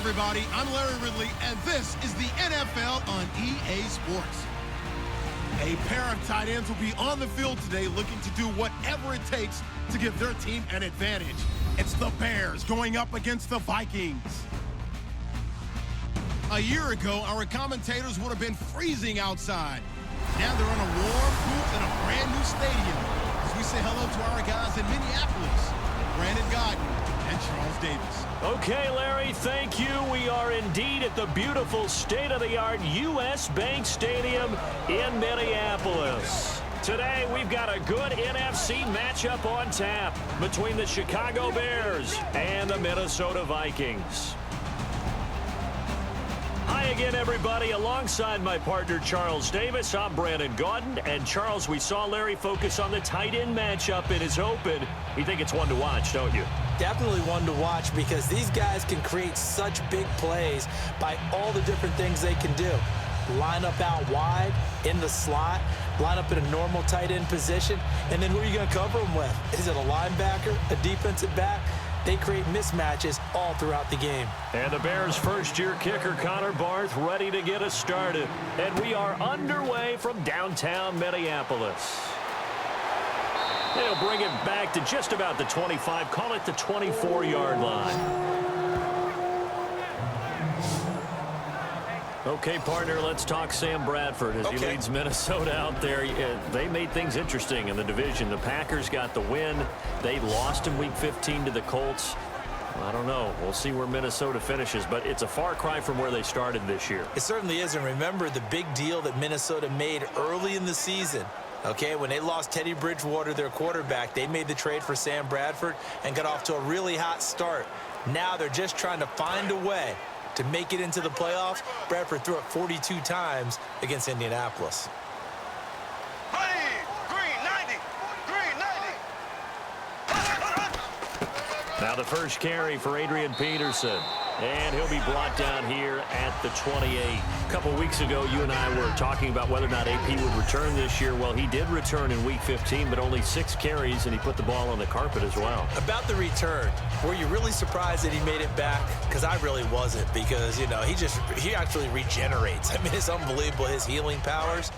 everybody. I'm Larry Ridley, and this is the NFL on EA Sports. A pair of tight ends will be on the field today looking to do whatever it takes to give their team an advantage. It's the Bears going up against the Vikings. A year ago, our commentators would have been freezing outside. Now they're on a warm booth in a brand new stadium as we say hello to our guys in Minneapolis, Brandon Gaudin and Charles Davis. Okay, Larry, thank you. We are indeed at the beautiful state-of-the-art U.S. Bank Stadium in Minneapolis. Today, we've got a good NFC matchup on tap between the Chicago Bears and the Minnesota Vikings. Hi again, everybody. Alongside my partner, Charles Davis, I'm Brandon Gaudin. And, Charles, we saw Larry focus on the tight end matchup in his open. You think it's one to watch, don't you? Definitely one to watch because these guys can create such big plays by all the different things they can do. Line up out wide, in the slot, line up in a normal tight end position, and then who are you going to cover them with? Is it a linebacker, a defensive back? They create mismatches all throughout the game. And the Bears' first-year kicker, Connor Barth, ready to get us started. And we are underway from downtown Minneapolis. They'll bring it back to just about the 25, call it the 24-yard line. Okay, partner, let's talk Sam Bradford as he leads Minnesota out there. They made things interesting in the division. The Packers got the win. They lost in Week 15 to the Colts. I don't know. We'll see where Minnesota finishes, but it's a far cry from where they started this year. It certainly is, and remember the big deal that Minnesota made early in the season. Okay, when they lost Teddy Bridgewater, their quarterback, they made the trade for Sam Bradford and got off to a really hot start. Now they're just trying to find a way to make it into the playoffs. Bradford threw it 42 times against Indianapolis. Hey, green 90, green 90. Now the first carry for Adrian Peterson. And he'll be brought down here at the 28. A couple weeks ago, you and I were talking about whether or not AP would return this year. Well, he did return in Week 15, but only 6 carries, and he put the ball on the carpet as well. About the return, were you really surprised that he made it back? Because I really wasn't, because, you know, he actually regenerates. I mean, it's unbelievable, his healing powers.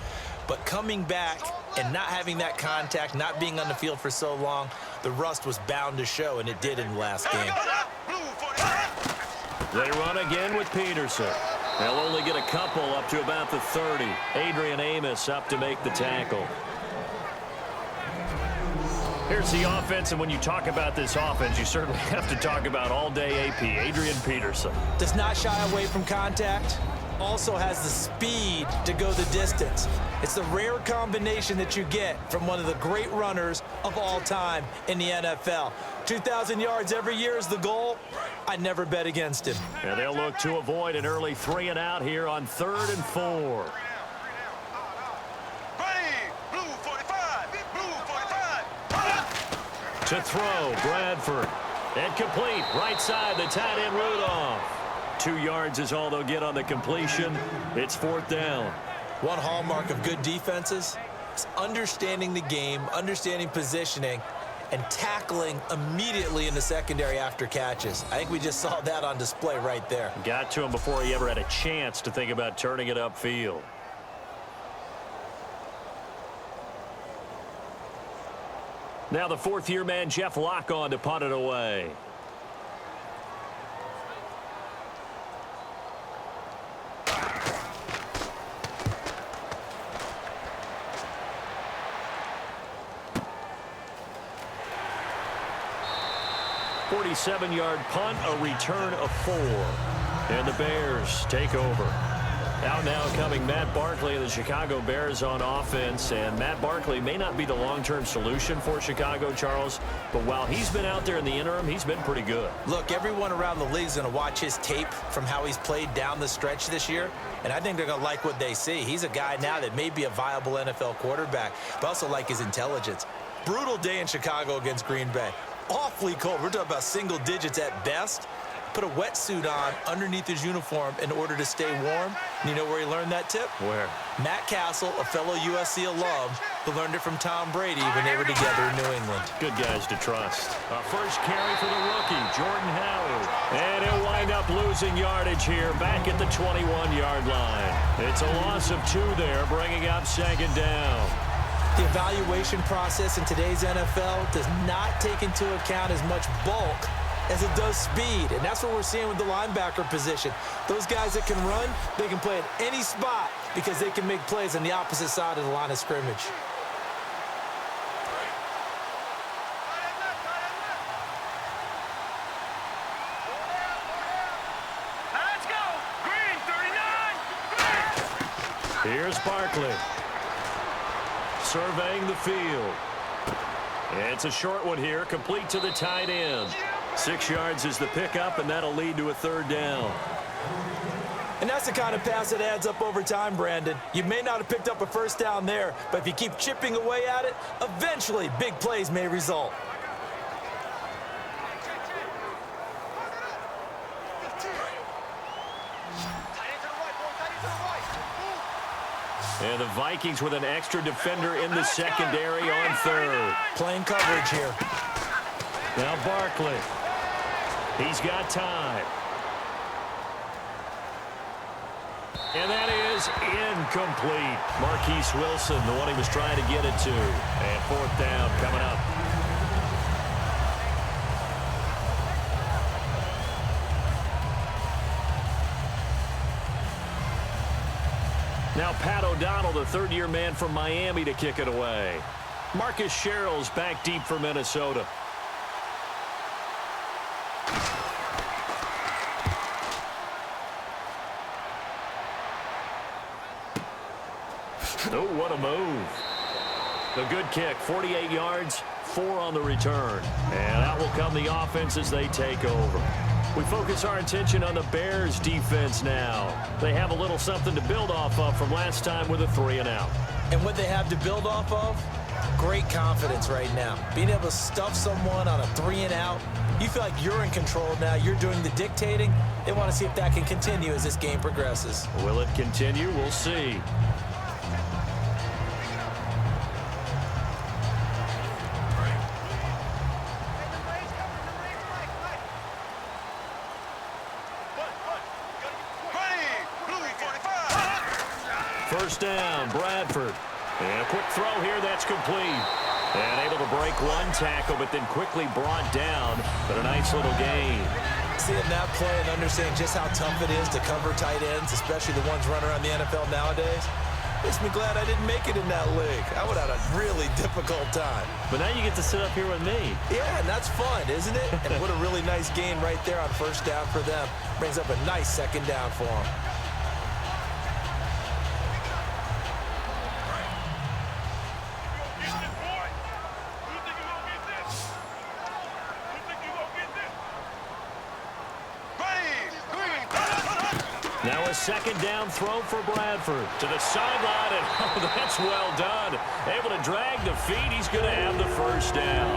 But coming back and not having that contact, not being on the field for so long, the rust was bound to show, and it did in the last game. They run again with Peterson. They'll only get a couple up to about the 30. Adrian Amos up to make the tackle. Here's the offense, and when you talk about this offense, you certainly have to talk about all-day AP, Adrian Peterson. Does not shy away from contact. Also has the speed to go the distance. It's the rare combination that you get from one of the great runners of all time in the NFL. 2,000 yards every year is the goal. I'd never bet against him. And they'll look to avoid an early 3-and-out here on 3rd and 4. To throw, Bradford. And complete, right side, the tight end Rudolph. 2 yards is all they'll get on the completion. It's 4th down. One hallmark of good defenses is understanding the game, understanding positioning, and tackling immediately in the secondary after catches. I think we just saw that on display right there. Got to him before he ever had a chance to think about turning it upfield. Now the 4th-year man, Jeff Locke, on to punt it away. .47-yard punt, a return of 4. And the Bears take over. Out now coming Matt Barkley and the Chicago Bears on offense. And Matt Barkley may not be the long-term solution for Chicago, Charles, but while he's been out there in the interim, he's been pretty good. Look, everyone around the league is going to watch his tape from how he's played down the stretch this year, and I think they're going to like what they see. He's a guy now that may be a viable NFL quarterback, but also like his intelligence. Brutal day in Chicago against Green Bay. Awfully cold. We're talking about single digits at best. Put a wetsuit on underneath his uniform in order to stay warm. And you know where he learned that tip? Where? Matt Castle, a fellow USC alum, who learned it from Tom Brady when they were together in New England. Good guys to trust. A first carry for the rookie, Jordan Howard. And he'll wind wind up losing yardage here back at the 21-yard line. It's a loss of 2 there, bringing up 2nd down. The evaluation process in today's NFL does not take into account as much bulk as it does speed, and that's what we're seeing with the linebacker position. Those guys that can run, they can play at any spot because they can make plays on the opposite side of the line of scrimmage. Let's go. Green, 39. Here's Barkley. Surveying the field. It's a short one here, complete to the tight end. 6 yards is the pickup, and that'll lead to a 3rd down. And that's the kind of pass that adds up over time, Brandon. You may not have picked up a 1st down there, but if you keep chipping away at it, eventually big plays may result. And the Vikings with an extra defender in the secondary on 3rd. Playing coverage here. Now Barkley. He's got time. And that is incomplete. Marquise Wilson, the one he was trying to get it to. And 4th down coming up. Now Pat O'Donnell, the 3rd-year man from Miami, to kick it away. Marcus Sherrill's back deep for Minnesota. Oh, what a move. The good kick, 48 yards, 4 on the return. And out will come the offense as they take over. We focus our attention on the Bears defense now. They have a little something to build off of from last time with a 3-and-out. And what they have to build off of? Great confidence right now. Being able to stuff someone on a 3-and-out. You feel like you're in control now. You're doing the dictating. They want to see if that can continue as this game progresses. Will it continue? We'll see. First down, Bradford. And a quick throw here, that's complete. And able to break 1 tackle, but then quickly brought down. But a nice little gain. Seeing that play and understanding just how tough it is to cover tight ends, especially the ones running around the NFL nowadays, makes me glad I didn't make it in that league. I would have had a really difficult time. But now you get to sit up here with me. Yeah, and that's fun, isn't it? And what a really nice gain right there on 1st down for them. Brings up a nice 2nd down for them. Now a 2nd down throw for Bradford to the sideline, and oh, that's well done. Able to drag the feet. He's going to have the 1st down.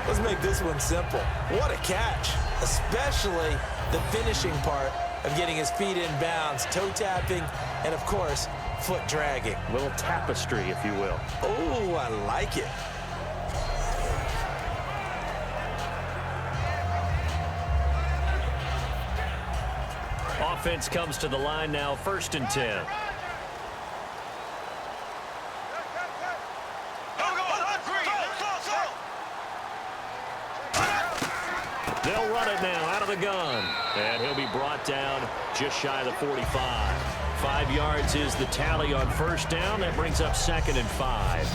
Let's make this one simple. What a catch, especially the finishing part of getting his feet in bounds, toe tapping, and of course, foot dragging. A little tapestry, if you will. Oh, I like it. Offense comes to the line now, 1st and 10. They'll run it now out of the gun. And he'll be brought down just shy of the 45. 5 yards is the tally on 1st down. That brings up 2nd and 5.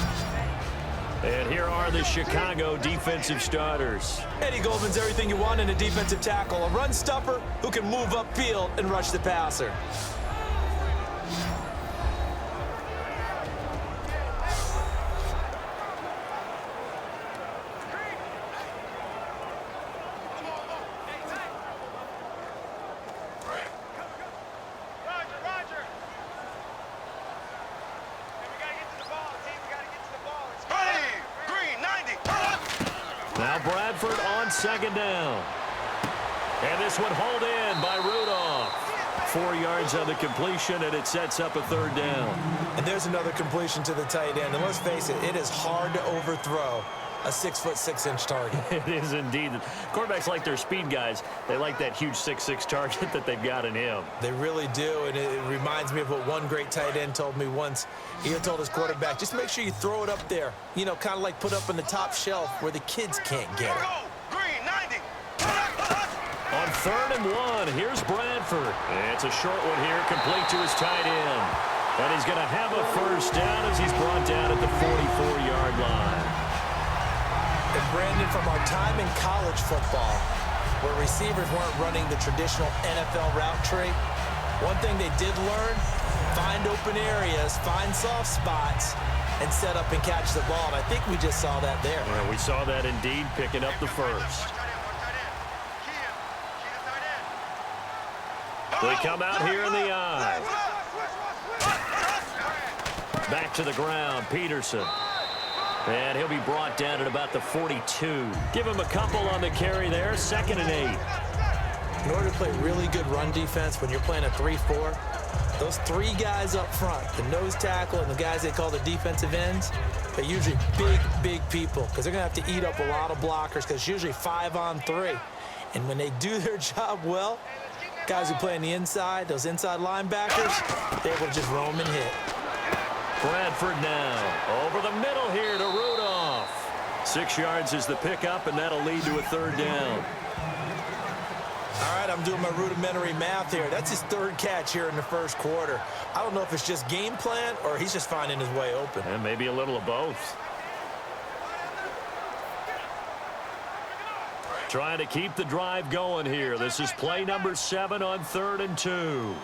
And here are the Chicago defensive starters. Eddie Goldman's everything you want in a defensive tackle. A run stuffer who can move upfield and rush the passer. Now Bradford on 2nd down. And this one hauled in by Rudolph. 4 yards on the completion, and it sets up a 3rd down. And there's another completion to the tight end. And let's face it, it is hard to overthrow a 6'6" target. It is indeed. Quarterbacks like their speed guys. They like that huge 6'6" target that they've got in him. They really do, and it reminds me of what one great tight end told me once. He told his quarterback, just make sure you throw it up there. You know, kind of like put up on the top shelf where the kids can't get it. Green, 90. On 3rd and 1, here's Bradford. It's a short one here, complete to his tight end. And he's going to have a first down as he's brought down at the 44-yard line. And Brandon, from our time in college football, where receivers weren't running the traditional NFL route tree, one thing they did learn, find open areas, find soft spots, and set up and catch the ball. And I think we just saw that there. Yeah, we saw that indeed, picking up the first. They come out here in the eye. Back to the ground, Peterson. And he'll be brought down at about the 42. Give him a couple on the carry there, 2nd and 8. In order to play really good run defense when you're playing a 3-4, those 3 guys up front, the nose tackle and the guys they call the defensive ends, they're usually big people because they're going to have to eat up a lot of blockers because it's usually 5-on-3. And when they do their job well, guys who play on the inside, those inside linebackers, they're able to just roam and hit. Bradford now over the middle here to Rudolph. 6 yards is the pickup, and that'll lead to a 3rd down. All right, I'm doing my rudimentary math here. That's his 3rd catch here in the 1st quarter. I don't know if it's just game plan or he's just finding his way open. And maybe a little of both. Trying to keep the drive going here. This is play number 7 on 3rd and 2.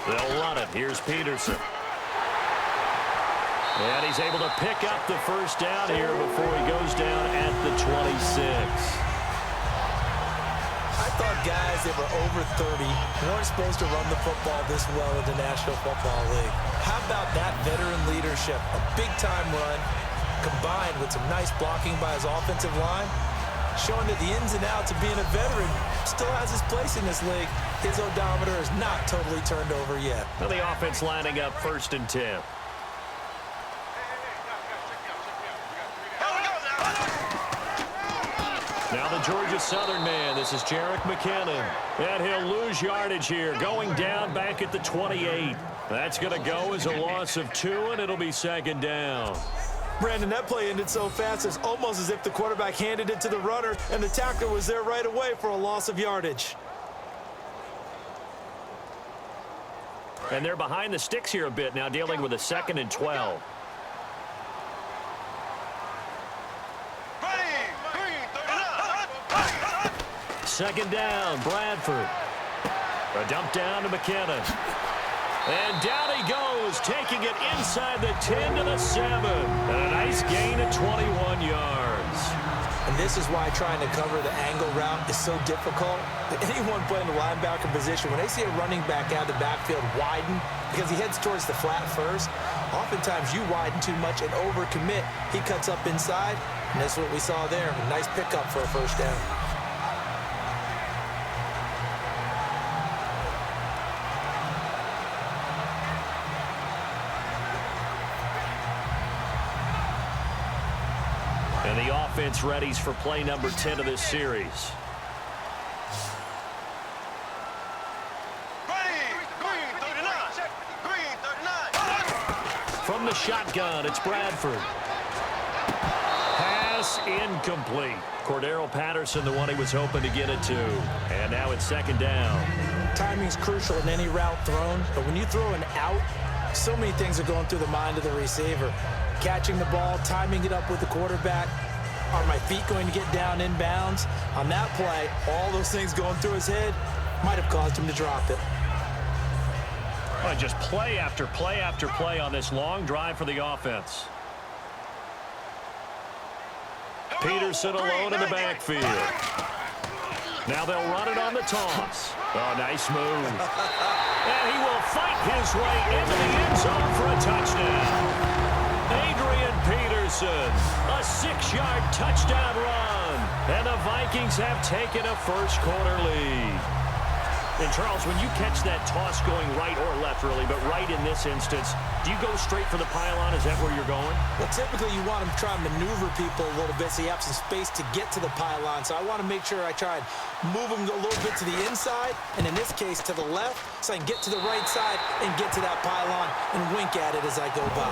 They'll run it. Here's Peterson. And he's able to pick up the first down here before he goes down at the 26. I thought guys that were over 30 weren't supposed to run the football this well in the National Football League. How about that veteran leadership? A big-time run combined with some nice blocking by his offensive line, showing that the ins and outs of being a veteran still has his place in this league. His odometer is not totally turned over yet. Well, the offense lining up 1st and 10. Now the Georgia Southern man. This is Jerick McKinnon. And he'll lose yardage here, going down back at the 28. That's going to go as a loss of 2, and it'll be 2nd down. Brandon, that play ended so fast, it's almost as if the quarterback handed it to the runner, and the tackler was there right away for a loss of yardage. And they're behind the sticks here a bit now, dealing with a 2nd and 12. Second down, Bradford. A dump down to McKinnon. And down he goes, taking it inside the 10 to the 7. And a nice gain of 21 yards. And this is why trying to cover the angle route is so difficult. Anyone playing the linebacker position, when they see a running back out of the backfield widen, because he heads towards the flat first, oftentimes you widen too much and overcommit. He cuts up inside, and that's what we saw there. A nice pickup for a first down. And the offense readies for play number 10 of this series. From the shotgun, it's Bradford. Pass incomplete. Cordero Patterson, the one he was hoping to get it to. And now it's 2nd down. Timing's crucial in any route thrown, but when you throw an out, so many things are going through the mind of the receiver. Catching the ball, timing it up with the quarterback. Are my feet going to get down inbounds? On that play, all those things going through his head might have caused him to drop it. Well, just play after play after play on this long drive for the offense. Peterson alone in the backfield. Now they'll run it on the toss. Oh, nice move. And he will fight his way into the end zone for a touchdown. Adrian Peterson, a 6-yard touchdown run. And the Vikings have taken a first quarter lead. And, Charles, when you catch that toss going right or left, really, but right in this instance, do you go straight for the pylon? Is that where you're going? Well, typically you want to try and maneuver people a little bit so you have some space to get to the pylon. So I want to make sure I try and move them a little bit to the inside, and in this case to the left, so I can get to the right side and get to that pylon and wink at it as I go by.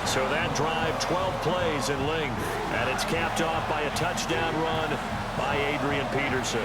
So that drive, 12 plays in length, and it's capped off by a touchdown run by Adrian Peterson.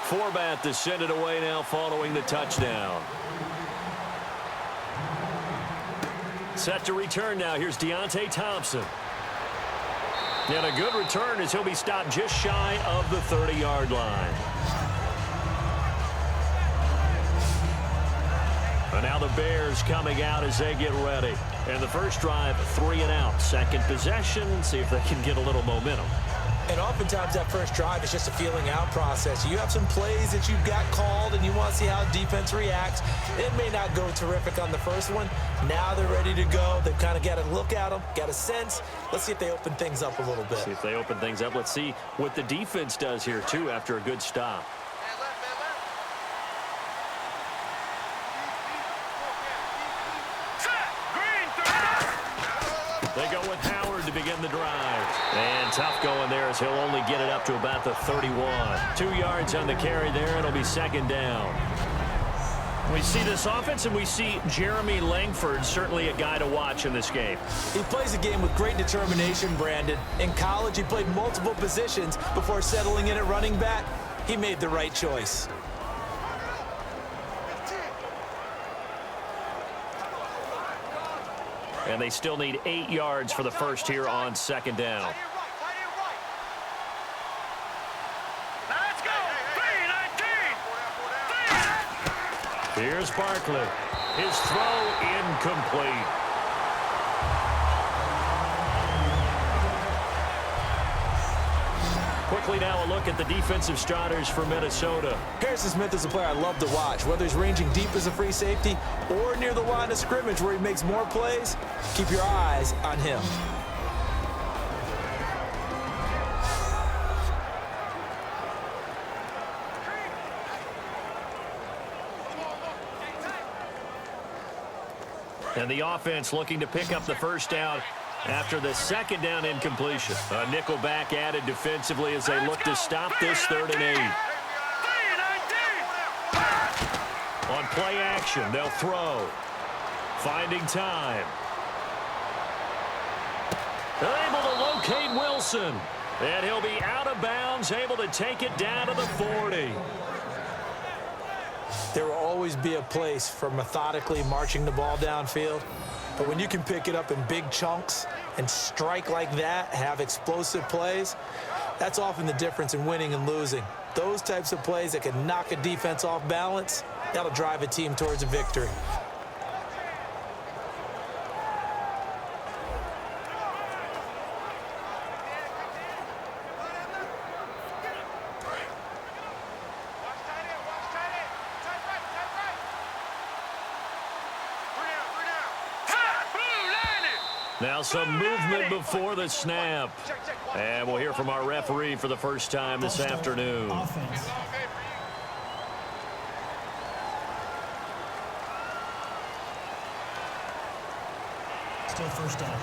Forbat to send it away now following the touchdown. Set to return now. Here's Deontay Thompson. And a good return as he'll be stopped just shy of the 30-yard line. And now the Bears coming out as they get ready. And the first drive, 3 and out. Second possession, see if they can get a little momentum. And oftentimes that first drive is just a feeling out process. You have some plays that you've got called and you want to see how defense reacts. It may not go terrific on the first one. Now they're ready to go. They've kind of got a look at them, got a sense. Let's see if they open things up a little bit. See if they open things up. Let's see what the defense does here, too, after a good stop. They go with Howard to begin the drive. And tough going there as he'll only get it up to about the 31. 2 yards on the carry there. It'll be second down. We see this offense, and we see Jeremy Langford, certainly a guy to watch in this game. He plays a game with great determination, Brandon. In college, he played multiple positions before settling in at running back. He made the right choice. And they still need 8 yards for the first here on second down. Let's go. 3-19. Here's Barkley. His throw incomplete. Quickly now a look at the defensive starters for Minnesota. Harrison Smith is a player I love to watch. Whether he's ranging deep as a free safety or near the line of scrimmage where he makes more plays, keep your eyes on him. And the offense looking to pick up the first down after the second down incompletion. A nickel back added defensively as they look to stop this 3rd and 8. On play action, they'll throw. Finding time. They're able to locate Wilson. And he'll be out of bounds, able to take it down to the 40. There will always be a place for methodically marching the ball downfield. But when you can pick it up in big chunks and strike like that, have explosive plays, that's often the difference in winning and losing. Those types of plays that can knock a defense off balance, that'll drive a team towards a victory. Now some movement before the snap. And we'll hear from our referee for the first time this afternoon. Offense. Still first down.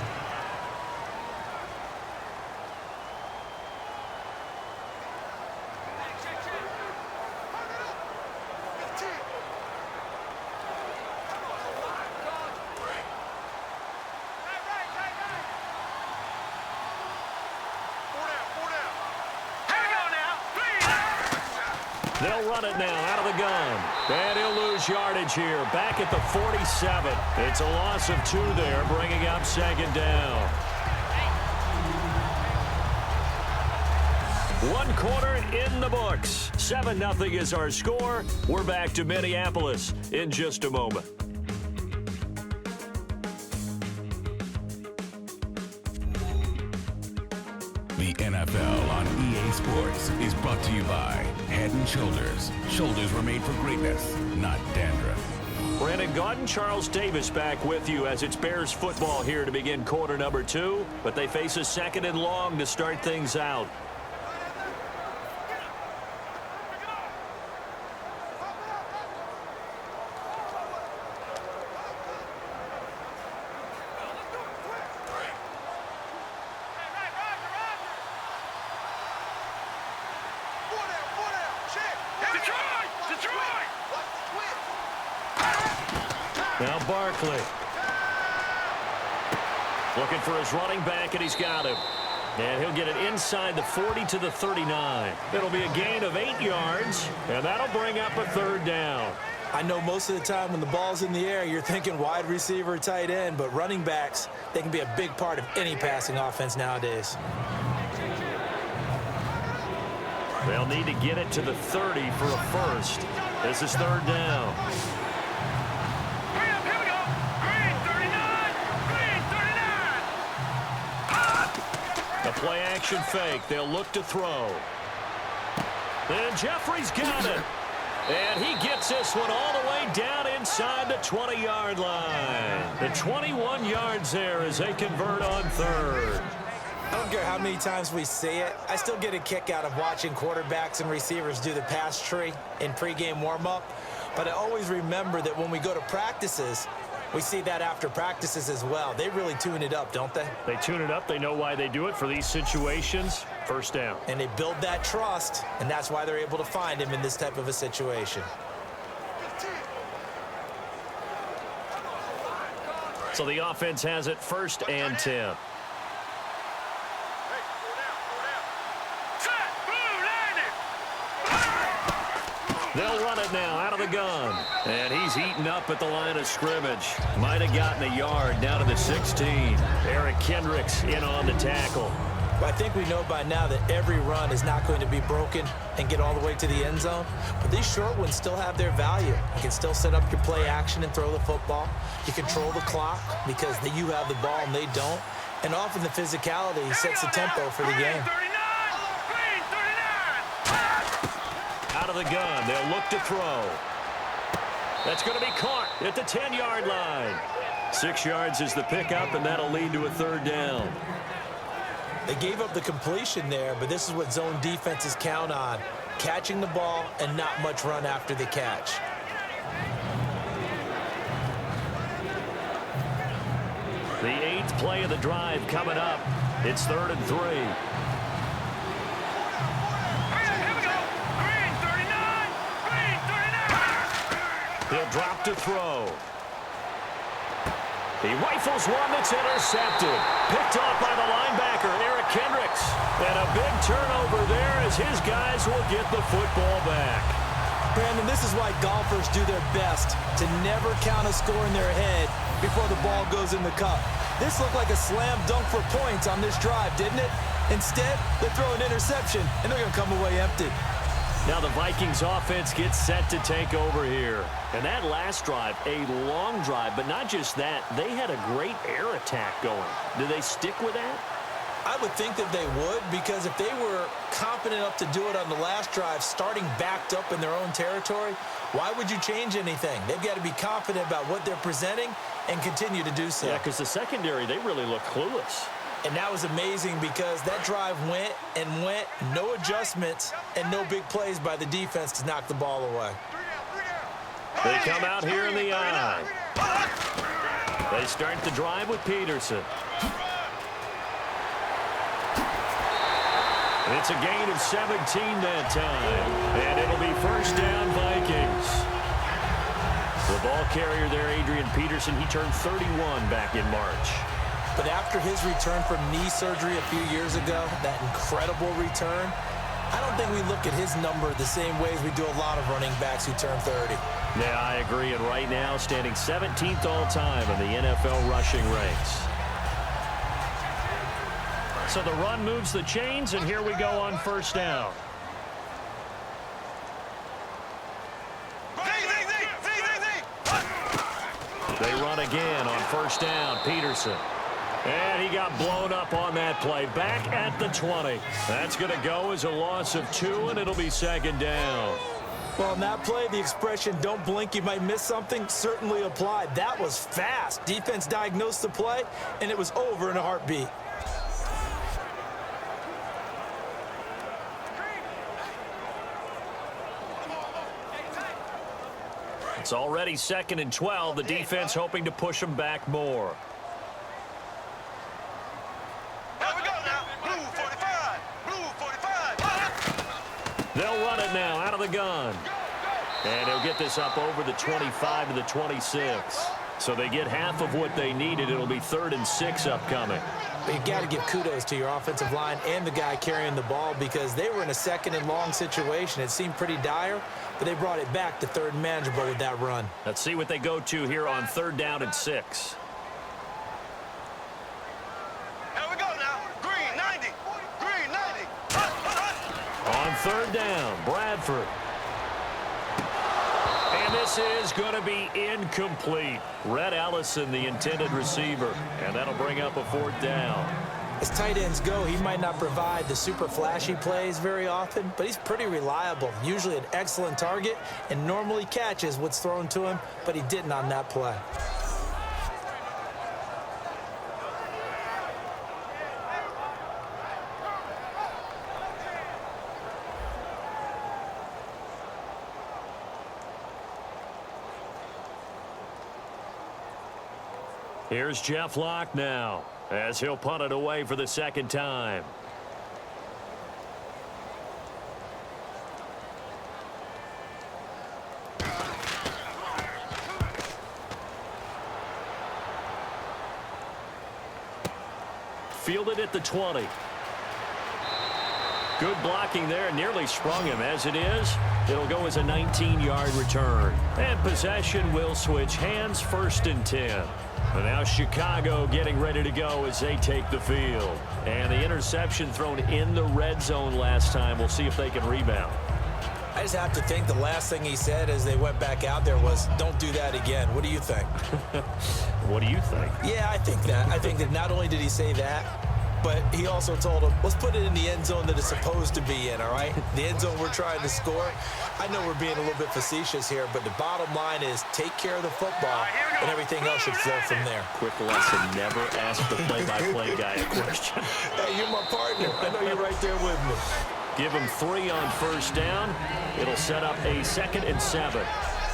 They'll run it now out of the gun. And he'll lose yardage here. Back at the 47. It's a loss of 2 there, bringing up second down. One quarter in the books. 7-0 is our score. We're back to Minneapolis in just a moment. The NFL on EA Sports is brought to you by Head & Shoulders. Shoulders were made for greatness, not dandruff. Brandon Gaudin, Charles Davis back with you as it's Bears football here to begin quarter number 2. But they face a 2nd and long to start things out. Now Barkley. Looking for his running back, and he's got him. And he'll get it inside the 40 to the 39. It'll be a gain of 8 yards, and that'll bring up a 3rd down. I know most of the time when the ball's in the air, you're thinking wide receiver, tight end, but running backs, they can be a big part of any passing offense nowadays. They'll need to get it to the 30 for a first. This is 3rd down. The play-action fake. They'll look to throw. And Jeffrey's got it. And he gets this one all the way down inside the 20-yard line. The 21 yards there as they convert on 3rd. I don't care how many times we see it. I still get a kick out of watching quarterbacks and receivers do the pass tree in pregame warm-up. But I always remember that when we go to practices, we see that after practices as well. They really tune it up, don't they? They tune it up. They know why they do it for these situations. 1st down. And they build that trust, and that's why they're able to find him in this type of a situation. So the offense has it 1st and 10. They'll run it now out of the gun. And he's eaten up at the line of scrimmage. Might have gotten a yard down to the 16. Eric Kendricks in on the tackle. Well, I think we know by now that every run is not going to be broken and get all the way to the end zone. But these short ones still have their value. You can still set up your play action and throw the football. You control the clock because you have the ball and they don't. And often the physicality sets the tempo for the game. Out of the gun. They'll look to throw. That's going to be caught at the 10-yard line. 6 yards is the pickup, and that'll lead to a 3rd down. They gave up the completion there, but this is what zone defenses count on. Catching the ball and not much run after the catch. The 8th play of the drive coming up. It's 3rd and 3. He'll drop to throw. He rifles one that's intercepted. Picked off by the linebacker, Eric Kendricks. And a big turnover there as his guys will get the football back. Brandon, this is why golfers do their best to never count a score in their head before the ball goes in the cup. This looked like a slam dunk for points on this drive, didn't it? Instead, they throw an interception, and they're going to come away empty. Now the Vikings offense gets set to take over here. And that last drive, a long drive, but not just that. They had a great air attack going. Do they stick with that? I would think that they would, because if they were confident enough to do it on the last drive, starting backed up in their own territory, why would you change anything? They've got to be confident about what they're presenting and continue to do so. Yeah, because the secondary, they really look clueless. And that was amazing because that drive went and went, no adjustments, and no big plays by the defense to knock the ball away. They come out here in the eye. They start the drive with Peterson. It's a gain of 17 that time. And it'll be 1st down Vikings. The ball carrier there, Adrian Peterson, he turned 31 back in March. But after his return from knee surgery a few years ago, that incredible return, I don't think we look at his number the same way as we do a lot of running backs who turn 30. Yeah, I agree. And right now, standing 17th all-time in the NFL rushing ranks. So the run moves the chains, and here we go on first down. They run again on first down. Peterson. And he got blown up on that play. Back at the 20. That's going to go as a loss of 2, and it'll be second down. Well, on that play, the expression, don't blink, you might miss something, certainly applied. That was fast. Defense diagnosed the play, and it was over in a heartbeat. It's already 2nd and 12. The defense hoping to push them back more. They'll run it now out of the gun. And he'll get this up over the 25 to the 26. So they get half of what they needed. It'll be 3rd and 6 upcoming. But you got to give kudos to your offensive line and the guy carrying the ball because they were in a 2nd and long situation. It seemed pretty dire, but they brought it back to 3rd and manageable with that run. Let's see what they go to here on 3rd down and 6. Here we go now. Green 90. Green 90. On 3rd down, Bradford. And this is going to be incomplete. Red Ellison, the intended receiver. And that'll bring up a 4th down. As tight ends go, he might not provide the super flashy plays very often, but he's pretty reliable. Usually an excellent target and normally catches what's thrown to him, but he didn't on that play. Here's Jeff Locke now as he'll punt it away for the 2nd time. Fielded at the 20. Good blocking there, nearly sprung him. As it is, it'll go as a 19-yard return. And possession will switch hands, 1st and 10. And now Chicago getting ready to go as they take the field. And the interception thrown in the red zone last time. We'll see if they can rebound. I just have to think the last thing he said as they went back out there was, don't do that again. What do you think? What do you think? Yeah, I think that. I think that not only did he say that, but he also told him, let's put it in the end zone that it's supposed to be in, all right? The end zone we're trying to score. I know we're being a little bit facetious here, but the bottom line is take care of the football, and everything else should flow from there. Quick lesson, never ask the play-by-play guy a question. Hey, you're my partner. I know you're right there with me. Give him 3 on 1st down. It'll set up a 2nd and 7.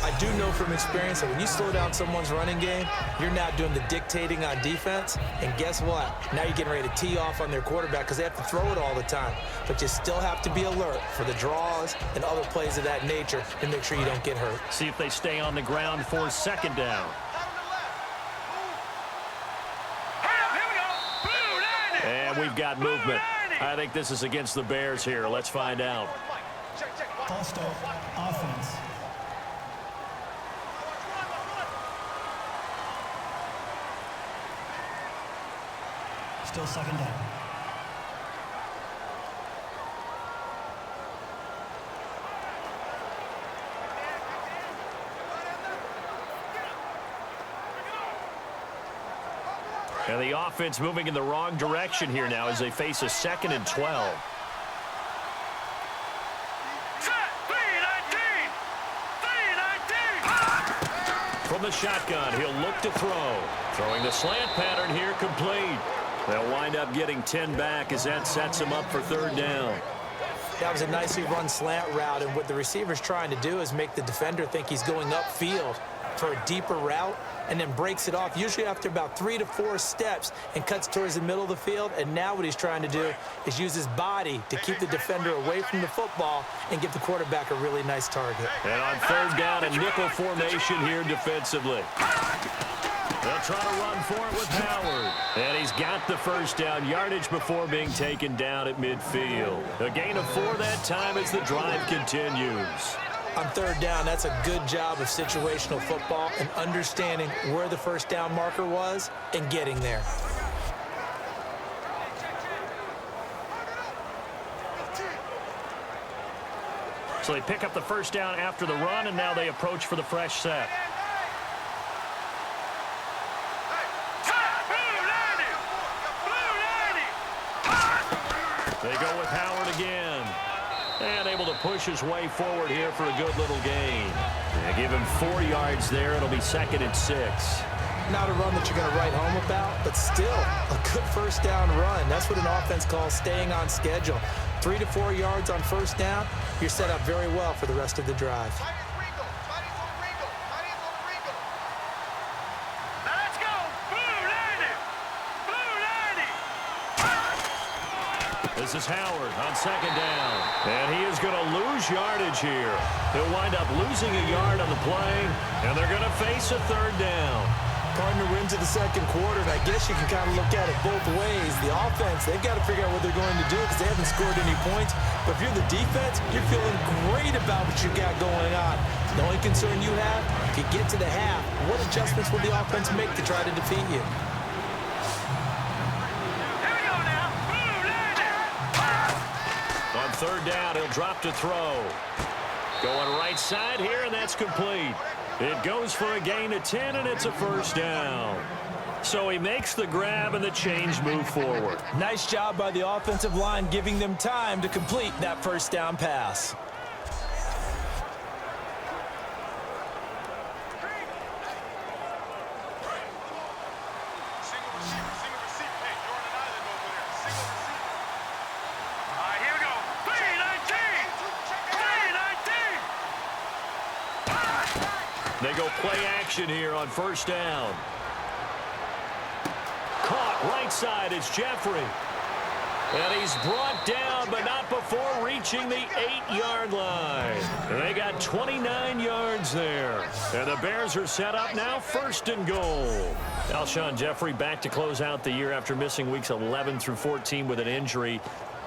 I do know from experience that when you slow down someone's running game, you're now doing the dictating on defense. And guess what? Now you're getting ready to tee off on their quarterback because they have to throw it all the time. But you still have to be alert for the draws and other plays of that nature to make sure you don't get hurt. See if they stay on the ground for 2nd down. And we've got movement. I think this is against the Bears here. Let's find out. False start, offense. Still 2nd down. And the offense moving in the wrong direction here now as they face a 2nd and 12. From the shotgun, he'll look to throw. Throwing the slant pattern here, complete. They'll wind up getting 10 back as that sets him up for 3rd down. That was a nicely run slant route, and what the receiver's trying to do is make the defender think he's going upfield for a deeper route and then breaks it off, usually after about 3 to 4 steps, and cuts towards the middle of the field. And now what he's trying to do is use his body to keep the defender away from the football and give the quarterback a really nice target. And on 3rd down, a nickel formation here defensively. They'll try to run for it with Howard. And he's got the 1st down yardage before being taken down at midfield. A gain of 4 that time as the drive continues. On 3rd down, that's a good job of situational football and understanding where the 1st down marker was and getting there. So they pick up the first down after the run, and now they approach for the fresh set. They go with Howard again. And able to push his way forward here for a good little gain. They give him 4 yards there. It'll be 2nd and 6. Not a run that you're going to write home about, but still a good first down run. That's what an offense calls staying on schedule. 3 to 4 yards on first down, you're set up very well for the rest of the drive. This is Howard on 2nd down. And he is going to lose yardage here. He'll wind up losing a yard on the play, and they're going to face a 3rd down. Partner, we're into the 2nd quarter, and I guess you can kind of look at it both ways. The offense, they've got to figure out what they're going to do because they haven't scored any points. But if you're the defense, you're feeling great about what you got going on. The only concern you have, if you get to the half, what adjustments will the offense make to try to defeat you? On 3rd down, he'll drop to throw. Going right side here, and that's complete. It goes for a gain of 10, and it's a first down. So he makes the grab, and the chains move forward. Nice job by the offensive line giving them time to complete that first down pass. They go play action here on first down. Caught right side. It's Jeffrey. And he's brought down, but not before reaching the 8-yard line. They got 29 yards there. And the Bears are set up now 1st and goal. Alshon Jeffrey back to close out the year after missing weeks 11 through 14 with an injury.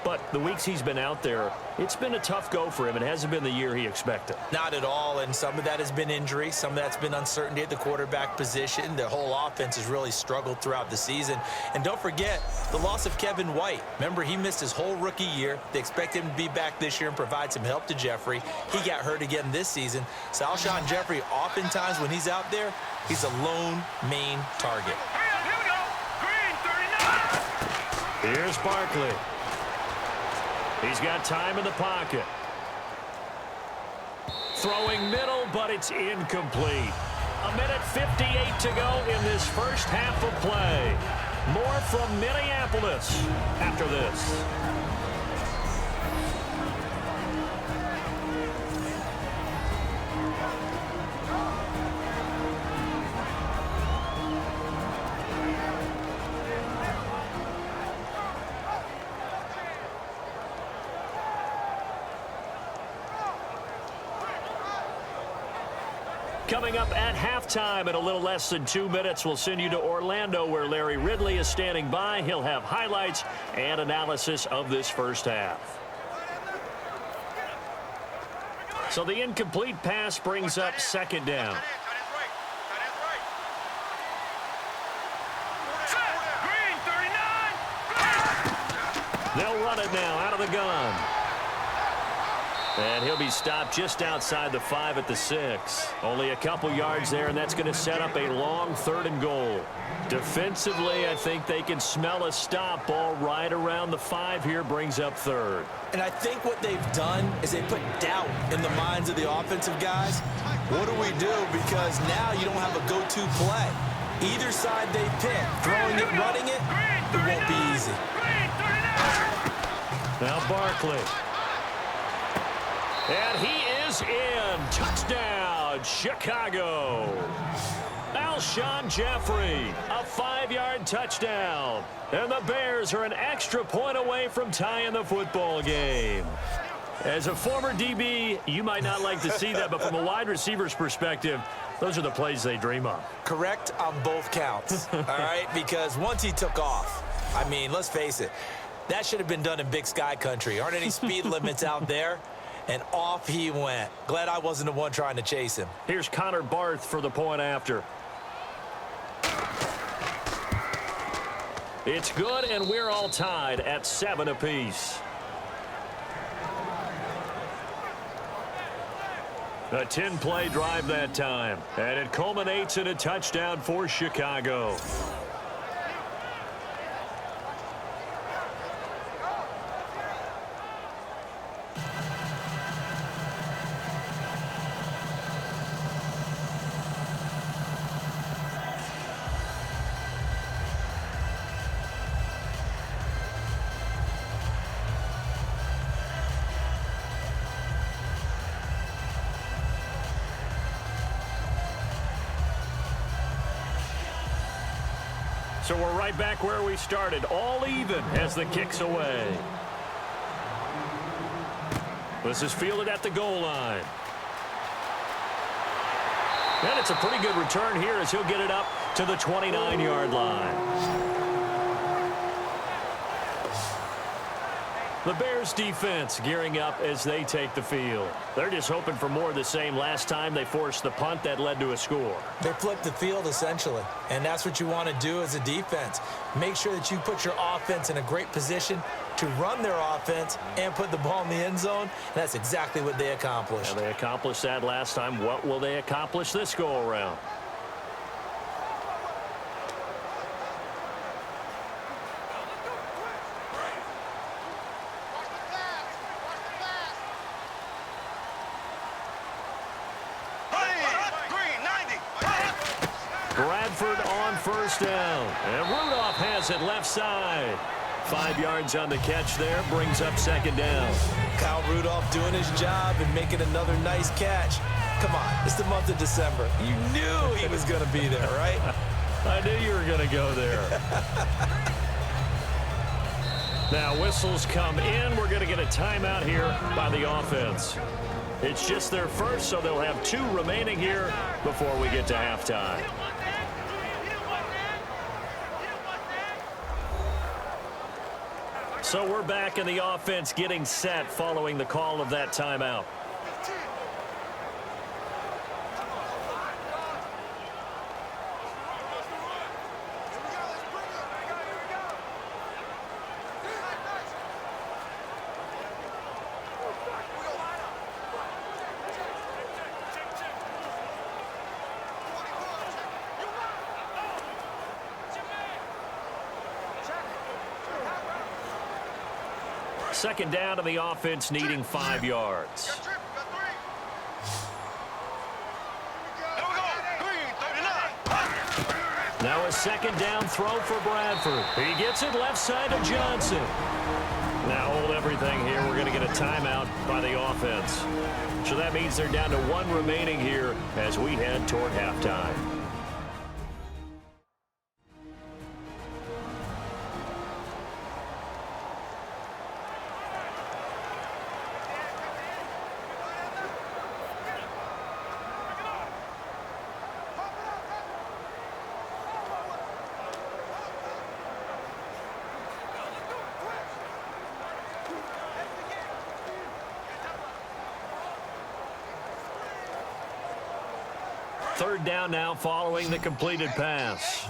But the weeks he's been out there, it's been a tough go for him. It hasn't been the year he expected. Not at all, and some of that has been injury. Some of that's been uncertainty at the quarterback position. The whole offense has really struggled throughout the season. And don't forget the loss of Kevin White. Remember, he missed his whole rookie year. They expect him to be back this year and provide some help to Jeffrey. He got hurt again this season. So Alshon Jeffrey, oftentimes when he's out there, he's a lone main target. Here we go. Green 39. Here's Barkley. He's got time in the pocket. Throwing middle, but it's incomplete. 1:58 to go in this first half of play. More from Minneapolis after this. Coming up at halftime in a little less than 2 minutes, we'll send you to Orlando where Larry Ridley is standing by. He'll have highlights and analysis of this first half. So the incomplete pass brings up 2nd down. Green 39. They'll run it now out of the gun. And he'll be stopped just outside the 5 at the 6. Only a couple yards there, and that's going to set up a long 3rd and goal. Defensively, I think they can smell a stop. Ball right around the 5 here brings up 3rd. And I think what they've done is they put doubt in the minds of the offensive guys. What do we do? Because now you don't have a go-to play. Either side they pick, throwing it, running it, it won't be easy. Now Barkley. And he is in. Touchdown, Chicago. Alshon Jeffrey, a 5-yard touchdown. And the Bears are an extra point away from tying the football game. As a former DB, you might not like to see that, but from a wide receiver's perspective, those are the plays they dream of. Correct on both counts, all right? Because once he took off, I mean, let's face it, that should have been done in Big Sky country. Aren't any speed limits out there? And off he went. Glad I wasn't the one trying to chase him. Here's Connor Barth for the point after. It's good, and we're all tied at 7 apiece. A 10-play drive that time, and it culminates in a touchdown for Chicago. So we're right back where we started, all even as the kick's away. This is fielded at the goal line. And it's a pretty good return here as he'll get it up to the 29-yard line. The Bears defense gearing up as they take the field. They're just hoping for more of the same. Last time they forced the punt that led to a score. They flipped the field essentially, and that's what you want to do as a defense. Make sure that you put your offense in a great position to run their offense and put the ball in the end zone. And that's exactly what they accomplished. And they accomplished that last time. What will they accomplish this go-around? Bradford on first down, and Rudolph has it left side. 5 yards on the catch there, brings up second down. Kyle Rudolph doing his job and making another nice catch. Come on, it's the month of December. You knew he was going to be there, right? I knew you were going to go there. Now whistles come in. We're going to get a timeout here by the offense. It's just their first, so they'll have 2 remaining here before we get to halftime. So we're back in the offense getting set following the call of that timeout. Second down to the offense, needing 5 yards. Now a second down throw for Bradford. He gets it left side to Johnson. Now hold everything here. We're going to get a timeout by the offense. So that means they're down to 1 remaining here as we head toward halftime. Third down now following the completed pass.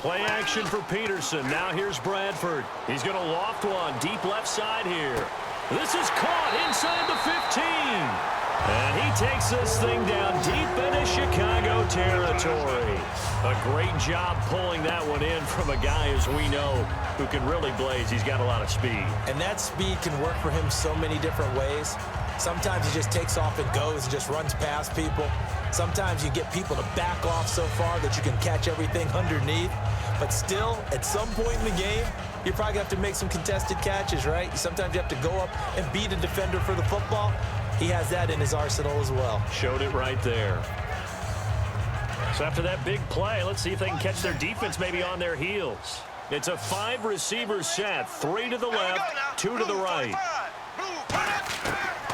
Play action for Peterson. Now here's Bradford. He's going to loft one deep left side here. This is caught inside the 15. And he takes this thing down deep into Chicago territory. A great job pulling that one in from a guy, as we know, who can really blaze. He's got a lot of speed. And that speed can work for him so many different ways. Sometimes he just takes off and goes and just runs past people. Sometimes you get people to back off so far that you can catch everything underneath. But still, at some point in the game, you're probably going to have to make some contested catches, right? Sometimes you have to go up and beat a defender for the football. He has that in his arsenal as well. Showed it right there. So after that big play, let's see if they can catch their defense maybe on their heels. It's a 5-receiver set, 3 to the left, 2 to the right.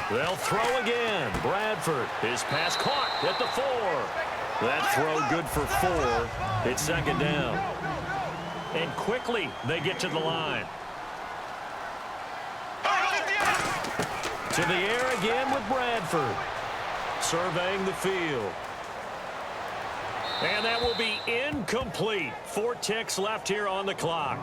They'll throw again. Bradford, his pass caught at the 4. That throw good for 4. It's second down. And quickly they get to the line. To the air again with Bradford. Surveying the field. And that will be incomplete. 4 ticks left here on the clock.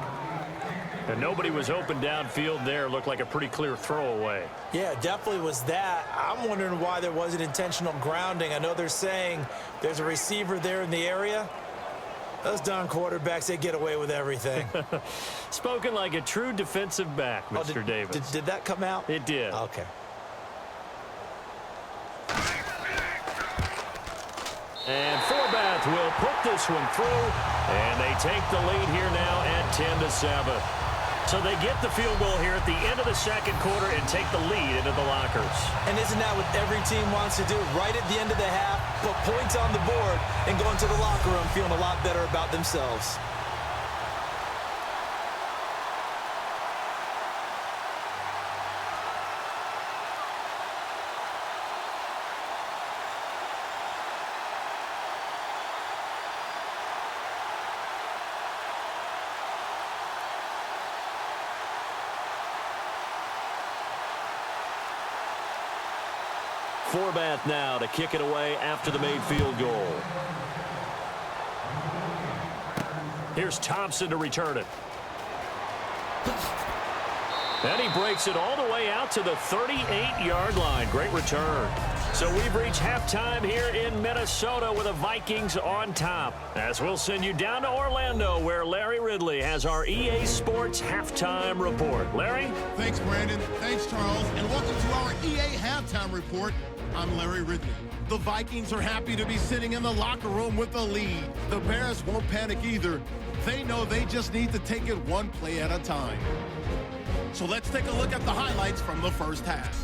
And nobody was open downfield there. Looked like a pretty clear throwaway. Yeah, definitely was that. I'm wondering why there wasn't intentional grounding. I know they're saying there's a receiver there in the area. Those darn quarterbacks, they get away with everything. Spoken like a true defensive back, Mr. Davis. Did that come out? It did. Okay. And Forbath will put this one through, and they take the lead here now at 10-7. So they get the field goal here at the end of the second quarter and take the lead into the lockers. And isn't that what every team wants to do? Right at the end of the half, put points on the board, and go into the locker room feeling a lot better about themselves. Forbath now to kick it away after the made field goal. Here's Thompson to return it. And he breaks it all the way out to the 38-yard line. Great return. So we've reached halftime here in Minnesota with the Vikings on top. As we'll send you down to Orlando, where Larry Ridley has our EA Sports halftime report. Larry? Thanks, Brandon. Thanks, Charles. And welcome to our EA halftime report. I'm Larry Ridley. The Vikings are happy to be sitting in the locker room with the lead. The Bears won't panic either. They know they just need to take it one play at a time. So let's take a look at the highlights from the first half.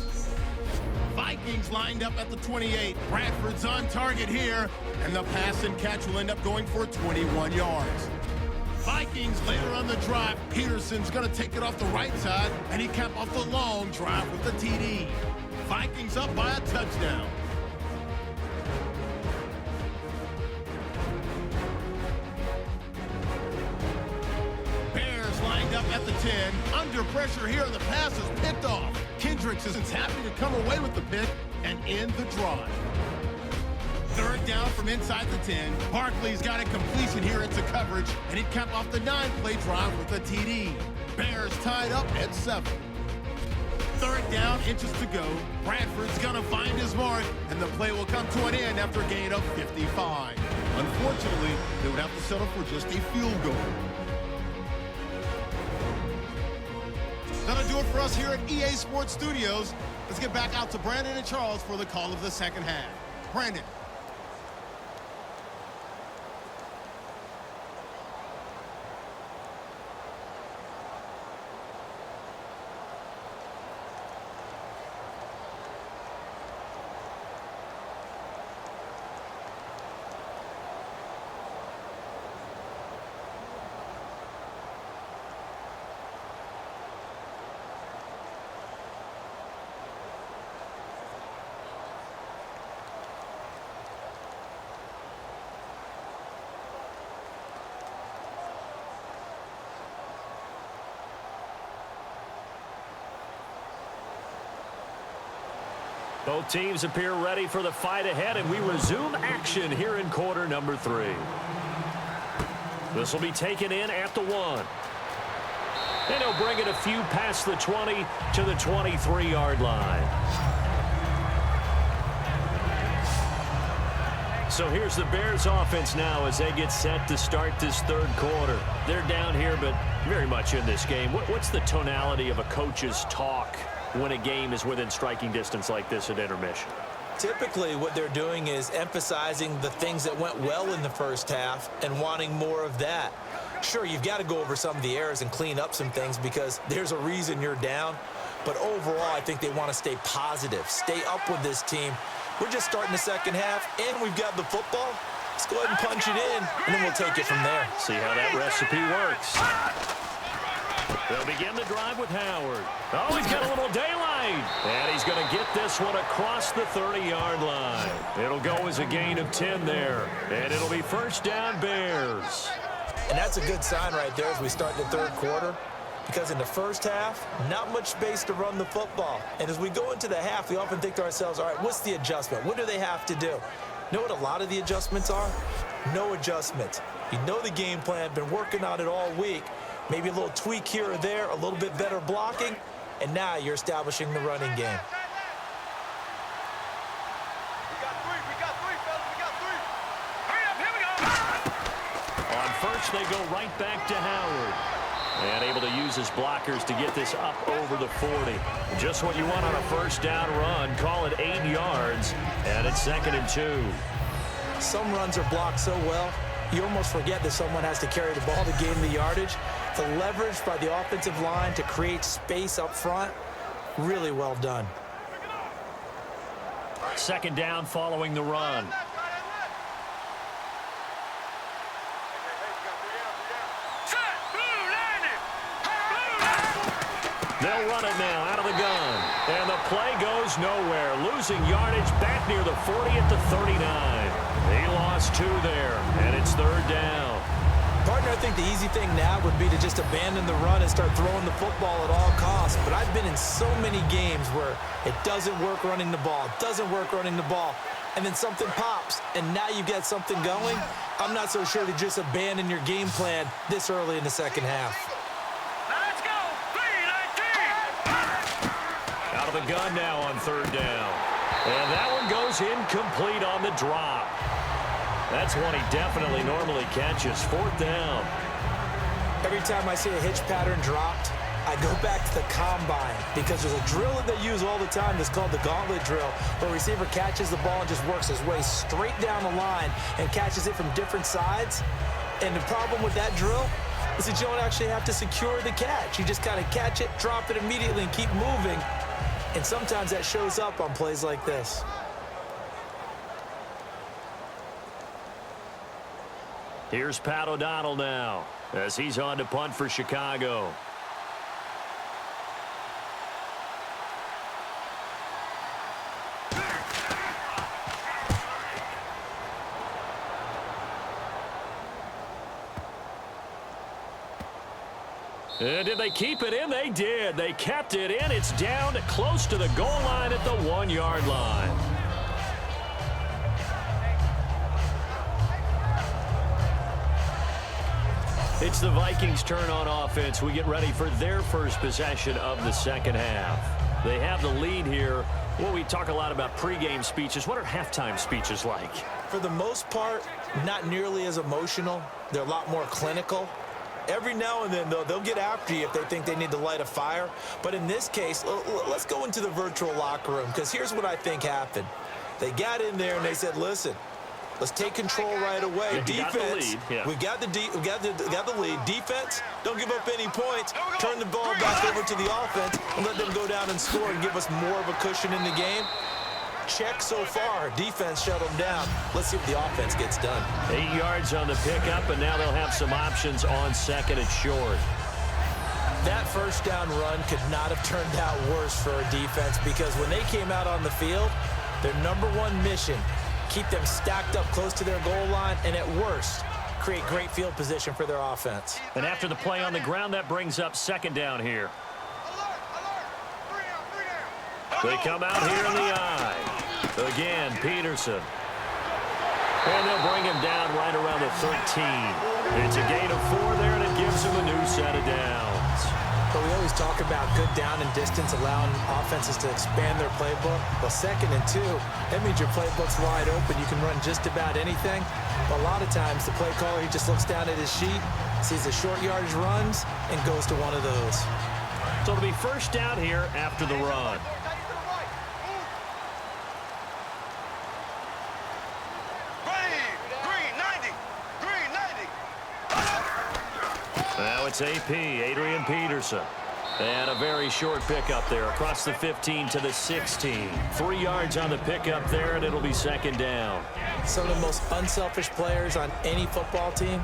Vikings lined up at the 28. Bradford's on target here, and the pass and catch will end up going for 21 yards. Vikings later on the drive. Peterson's going to take it off the right side, and he capped off the long drive with the TD. Vikings up by a touchdown. Bears lined up at the 10. Under pressure here, the pass is picked off. Kendricks isn't happy to come away with the pick and end the drive. Third down from inside the 10. Barkley's got a completion here into coverage, and he capped off the 9-play drive with a TD. Bears tied up at 7. Third down, inches to go. Bradford's gonna find his mark, and the play will come to an end after a gain of 55. Unfortunately, they would have to settle for just a field goal. That'll do it for us here at EA Sports Studios. Let's get back out to Brandon and Charles for the call of the second half. Brandon. Both teams appear ready for the fight ahead, and we resume action here in quarter number 3. This will be taken in at the 1. And he'll bring it a few past the 20 to the 23-yard line. So here's the Bears offense now as they get set to start this third quarter. They're down here, but very much in this game. What's the tonality of a coach's talk when a game is within striking distance like this at intermission? Typically, what they're doing is emphasizing the things that went well in the first half and wanting more of that. Sure, you've got to go over some of the errors and clean up some things because there's a reason you're down. But overall, I think they want to stay positive, stay up with this team. We're just starting the second half, and we've got the football. Let's go ahead and punch it in, and then we'll take it from there. See how that recipe works. They'll begin the drive with Howard. Oh, he's got a little daylight. And he's going to get this one across the 30-yard line. It'll go as a gain of 10 there. And it'll be first down Bears. And that's a good sign right there as we start the third quarter. Because in the first half, not much space to run the football. And as we go into the half, we often think to ourselves, all right, what's the adjustment? What do they have to do? You know what a lot of the adjustments are? No adjustments. You know the game plan, been working on it all week. Maybe a little tweak here or there, a little bit better blocking, and now you're establishing the running game. On first, they go right back to Howard. And able to use his blockers to get this up over the 40. Just what you want on a first down run. Call it 8 yards, and it's 2nd and 2. Some runs are blocked so well, you almost forget that someone has to carry the ball to gain the yardage. The leverage by the offensive line to create space up front, really well done. 2nd down following the run. They'll run it now out of the gun. And the play goes nowhere. Losing yardage back near the 40 at the 39. He lost 2 there, and it's 3rd down. Partner, I think the easy thing now would be to just abandon the run and start throwing the football at all costs. But I've been in so many games where it doesn't work running the ball, and then something pops, and now you get something going. I'm not so sure to just abandon your game plan this early in the second half. Out of the gun now on 3rd down. And that one goes incomplete on the drop. That's one he definitely normally catches. 4th down. Every time I see a hitch pattern dropped, I go back to the combine because there's a drill that they use all the time that's called the gauntlet drill, where a receiver catches the ball and just works his way straight down the line and catches it from different sides. And the problem with that drill is that you don't actually have to secure the catch. You just kind of catch it, drop it immediately, and keep moving. And sometimes that shows up on plays like this. Here's Pat O'Donnell now as he's on to punt for Chicago. And did they keep it in? They did. They kept it in. It's down close to the goal line at the 1-yard line. It's the Vikings' turn on offense. We get ready for their first possession of the second half. They have the lead here. Well, we talk a lot about pregame speeches. What are halftime speeches like? For the most part, not nearly as emotional. They're a lot more clinical. Every now and then, though, they'll get after you if they think they need to light a fire. But in this case, let's go into the virtual locker room, because here's what I think happened. They got in there and they said, listen, let's take control right away. Defense, we got the lead. Defense, don't give up any points. Turn the ball back over to the offense and let them go down and score and give us more of a cushion in the game. Check so far. Defense shut them down. Let's see what the offense gets done. 8 yards on the pickup, and now they'll have some options on 2nd and short. That first down run could not have turned out worse for a defense, because when they came out on the field, their #1 mission, keep them stacked up close to their goal line, and at worst, create great field position for their offense. And after the play on the ground, that brings up 2nd down here. They come out here in the eye. Again, Peterson. And they'll bring him down right around the 13. It's a gain of 4 there, and it gives him a new set of downs. But we always talk about good down and distance, allowing offenses to expand their playbook. Well, 2nd and 2, that means your playbook's wide open. You can run just about anything. But a lot of times, the play caller, he just looks down at his sheet, sees the short yardage runs, and goes to one of those. So it'll be first down here after the run. Now it's AP, Adrian Peterson. And a very short pickup there across the 15 to the 16. 3 yards on the pickup there, and it'll be 2nd down. Some of the most unselfish players on any football team,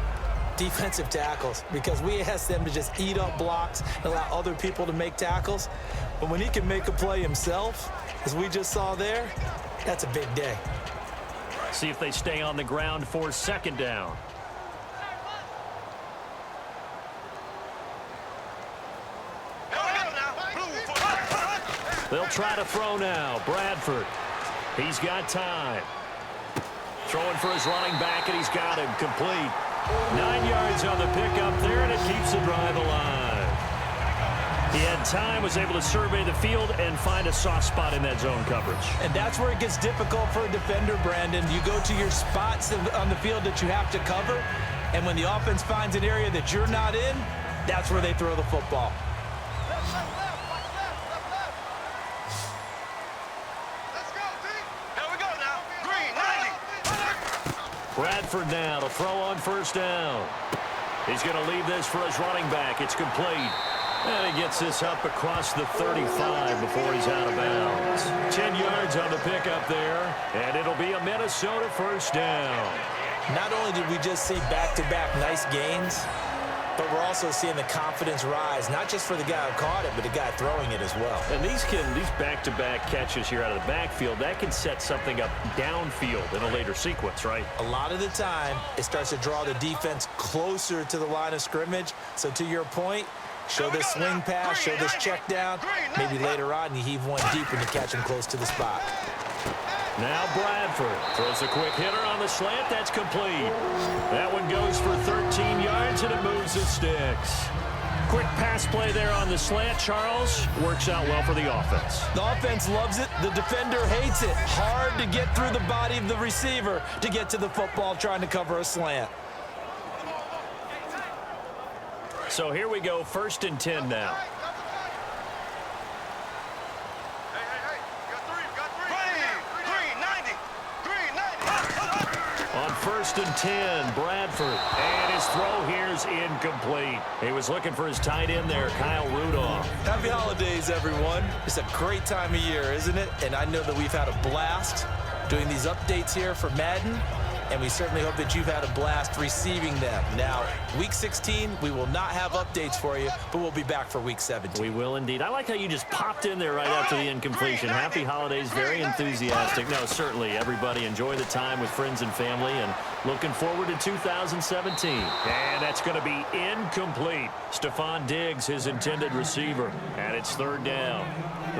defensive tackles, because we ask them to just eat up blocks and allow other people to make tackles. But when he can make a play himself, as we just saw there, that's a big day. See if they stay on the ground for 2nd down. They'll try to throw now. Bradford. He's got time. Throwing for his running back, and he's got him complete. 9 yards on the pickup there, and it keeps the drive alive. He had time, was able to survey the field and find a soft spot in that zone coverage. And that's where it gets difficult for a defender, Brandon. You go to your spots on the field that you have to cover, and when the offense finds an area that you're not in, that's where they throw the football. Let's go, team. Here we go now. Green, 90. Bradford now to throw on first down. He's going to leave this for his running back. It's complete. And he gets this up across the 35 before he's out of bounds. 10 yards on the pickup there, and it'll be a Minnesota first down. Not only did we just see back-to-back nice gains, but we're also seeing the confidence rise, not just for the guy who caught it, but the guy throwing it as well. And these back-to-back catches here out of the backfield, that can set something up downfield in a later sequence, right? A lot of the time, it starts to draw the defense closer to the line of scrimmage. So to your point, show this swing pass, show this check down. Maybe later on you heave one deep when you catch him close to the spot. Now Bradford throws a quick hitter on the slant. That's complete. That one goes for 13 yards, and it moves the sticks. Quick pass play there on the slant. Charles works out well for the offense. The offense loves it. The defender hates it. Hard to get through the body of the receiver to get to the football trying to cover a slant. So here we go, 1st and 10 now. Hey. Got three. Green, 90. Green, 90. On 1st and 10, Bradford. And his throw here's incomplete. He was looking for his tight end there, Kyle Rudolph. Happy holidays, everyone. It's a great time of year, isn't it? And I know that we've had a blast doing these updates here for Madden. And we certainly hope that you've had a blast receiving them. Now, Week 16, we will not have updates for you, but we'll be back for Week 17. We will indeed. I like how you just popped in there right after the incompletion. Happy holidays, very enthusiastic. No, certainly, everybody enjoy the time with friends and family, and looking forward to 2017. And that's going to be incomplete. Stephon Diggs, his intended receiver, and it's 3rd down.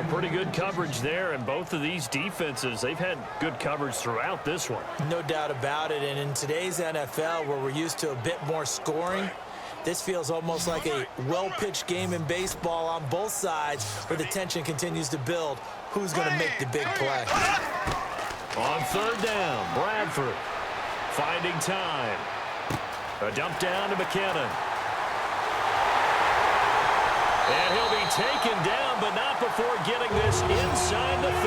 A pretty good coverage there, and both of these defenses, they've had good coverage throughout this one. No doubt about it, and in today's NFL, where we're used to a bit more scoring, this feels almost like a well-pitched game in baseball on both sides, where the tension continues to build. Who's going to make the big play? On 3rd down, Bradford finding time. A dump down to McKinnon. And he'll be taken down, but not before getting this inside the 30.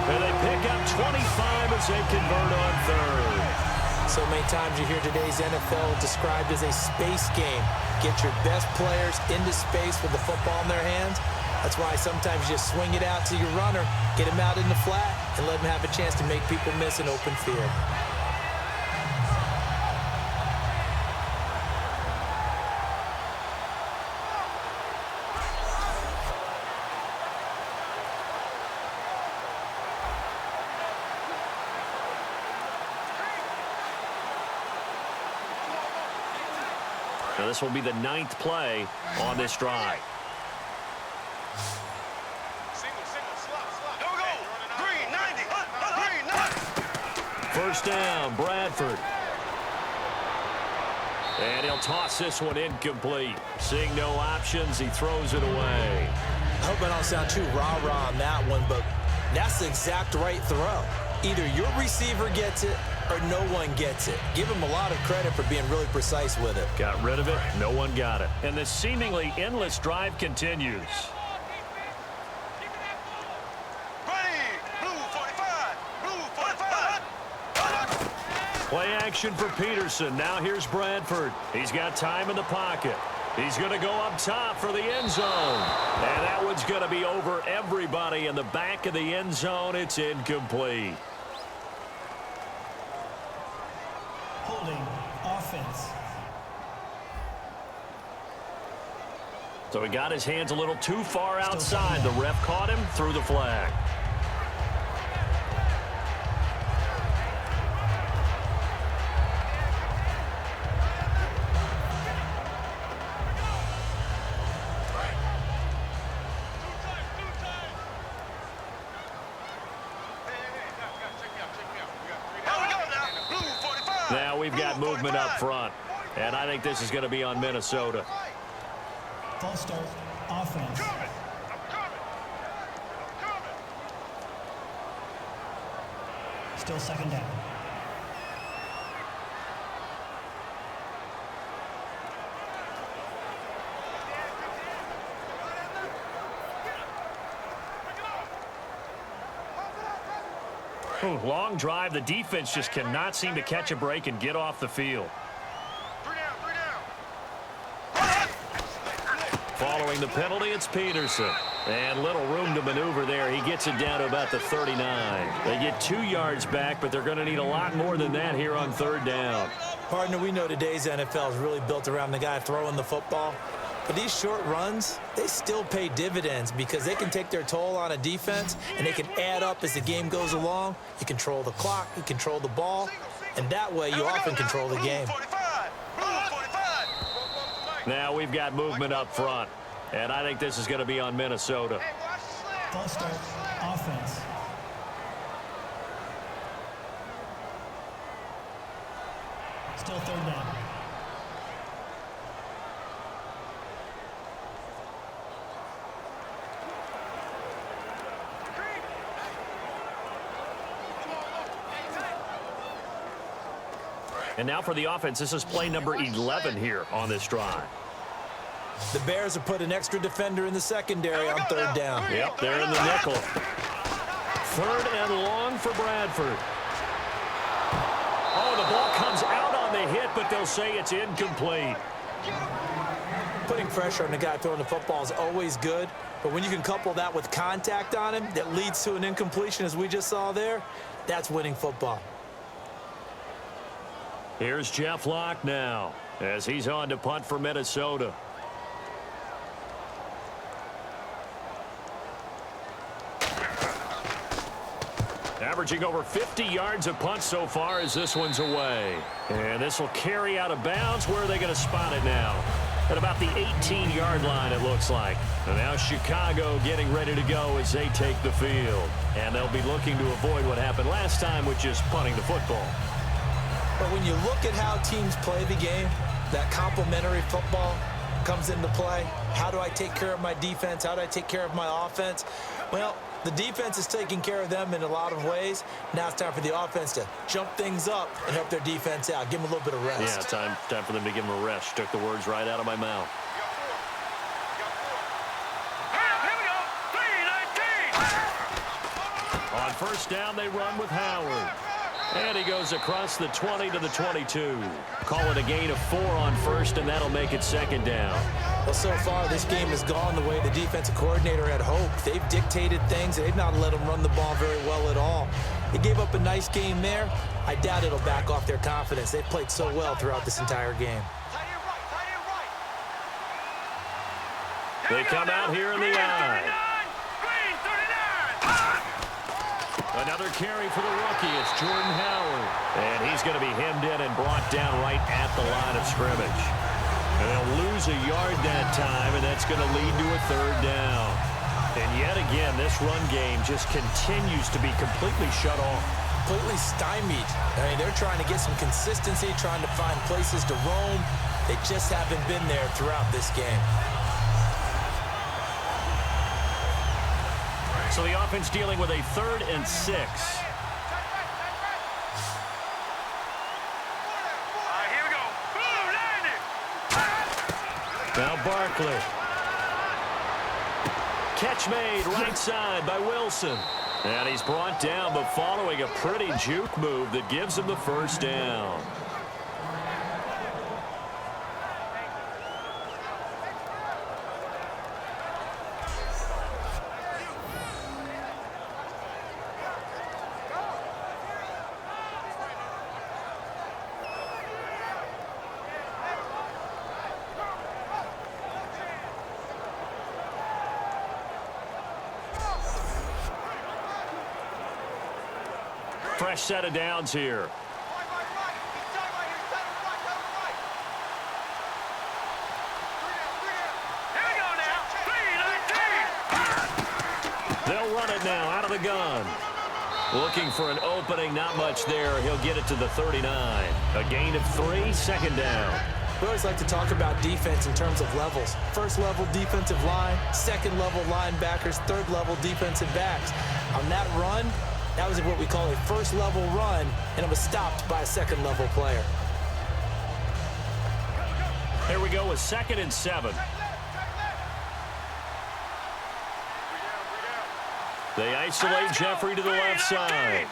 And they pick up 25 as they convert on 3rd. So many times you hear today's NFL described as a space game. Get your best players into space with the football in their hands. That's why sometimes you just swing it out to your runner, get him out in the flat, and let him have a chance to make people miss an open field. Now this will be the 9th play on this drive. Here we go. Green, 90. Green, 90. 1st down, Bradford. And he'll toss this one incomplete. Seeing no options, he throws it away. I hope I don't sound too rah-rah on that one, but that's the exact right throw. Either your receiver gets it or no one gets it. Give him a lot of credit for being really precise with it. Got rid of it. No one got it. And the seemingly endless drive continues. Ready. Blue 45. Blue 45. Play action for Peterson. Now here's Bradford. He's got time in the pocket. He's going to go up top for the end zone. And that one's going to be over everybody in the back of the end zone. It's incomplete. Holding offense. So he got his hands a little too far outside. The ref caught him, threw the flag. Here we go now. got movement up front. And I think this is going to be on Minnesota. False start, offense. Still second down. Ooh, long drive. The defense just cannot seem to catch a break and get off the field. Following the penalty, it's Peterson. And little room to maneuver there. He gets it down to about the 39. They get 2 yards back, but they're going to need a lot more than that here on third down. Partner, we know today's NFL is really built around the guy throwing the football. But these short runs, they still pay dividends because they can take their toll on a defense, and they can add up as the game goes along. You control the clock, you control the ball, and that way you often control the game. Now we've got movement up front, and I think this is going to be on Minnesota. False start, offense. Still third down. And now for the offense, this is play number 11 here on this drive. The Bears have put an extra defender in the secondary on third down. Yep, they're in the nickel. Third and long for Bradford. Oh, the ball comes out on the hit, but they'll say it's incomplete. Putting pressure on the guy throwing the football is always good, but when you can couple that with contact on him that leads to an incompletion, as we just saw there, that's winning football. Here's Jeff Locke now as he's on to punt for Minnesota. Averaging over 50 yards of punt so far as this one's away. And this will carry out of bounds. Where are they going to spot it now? At about the 18-yard line, it looks like. And now Chicago getting ready to go as they take the field. And they'll be looking to avoid what happened last time, which is punting the football. But when you look at how teams play the game, that complementary football comes into play. How do I take care of my defense? How do I take care of my offense? Well, the defense is taking care of them in a lot of ways. Now it's time for the offense to jump things up and help their defense out. Give them a little bit of rest. Yeah, time for them to give them a rest. Took the words right out of my mouth. On first down, they run with Howard. And he goes across the 20 to the 22. Call it a gain of 4 on first, and that'll make it second down. Well, so far, this game has gone the way the defensive coordinator had hoped. They've dictated things. They've not let them run the ball very well at all. They gave up a nice game there. I doubt it'll back off their confidence. They've played so well throughout this entire game. They come out here in the eye. Another carry for the rookie. It's Jordan Howard. And he's going to be hemmed in and brought down right at the line of scrimmage. And they'll lose a yard that time, and that's going to lead to a third down. And yet again, this run game just continues to be completely shut off. Completely stymied. I mean, they're trying to get some consistency, trying to find places to roam. They just haven't been there throughout this game. So the offense dealing with a 3rd and 6. Here we go. Boom, landed. Now Barkley. Catch made right side by Wilson. And he's brought down, but following a pretty juke move that gives him the first down. Fresh set of downs here. They'll run it now out of the gun. Looking for an opening, not much there. He'll get it to the 39. A gain of 3, second down. We always like to talk about defense in terms of levels. First level defensive line, second level linebackers, third level defensive backs. On that run, that was what we call a first level run, and it was stopped by a second level player. Here we go with 2nd and 7. They isolate Jeffrey to the left side.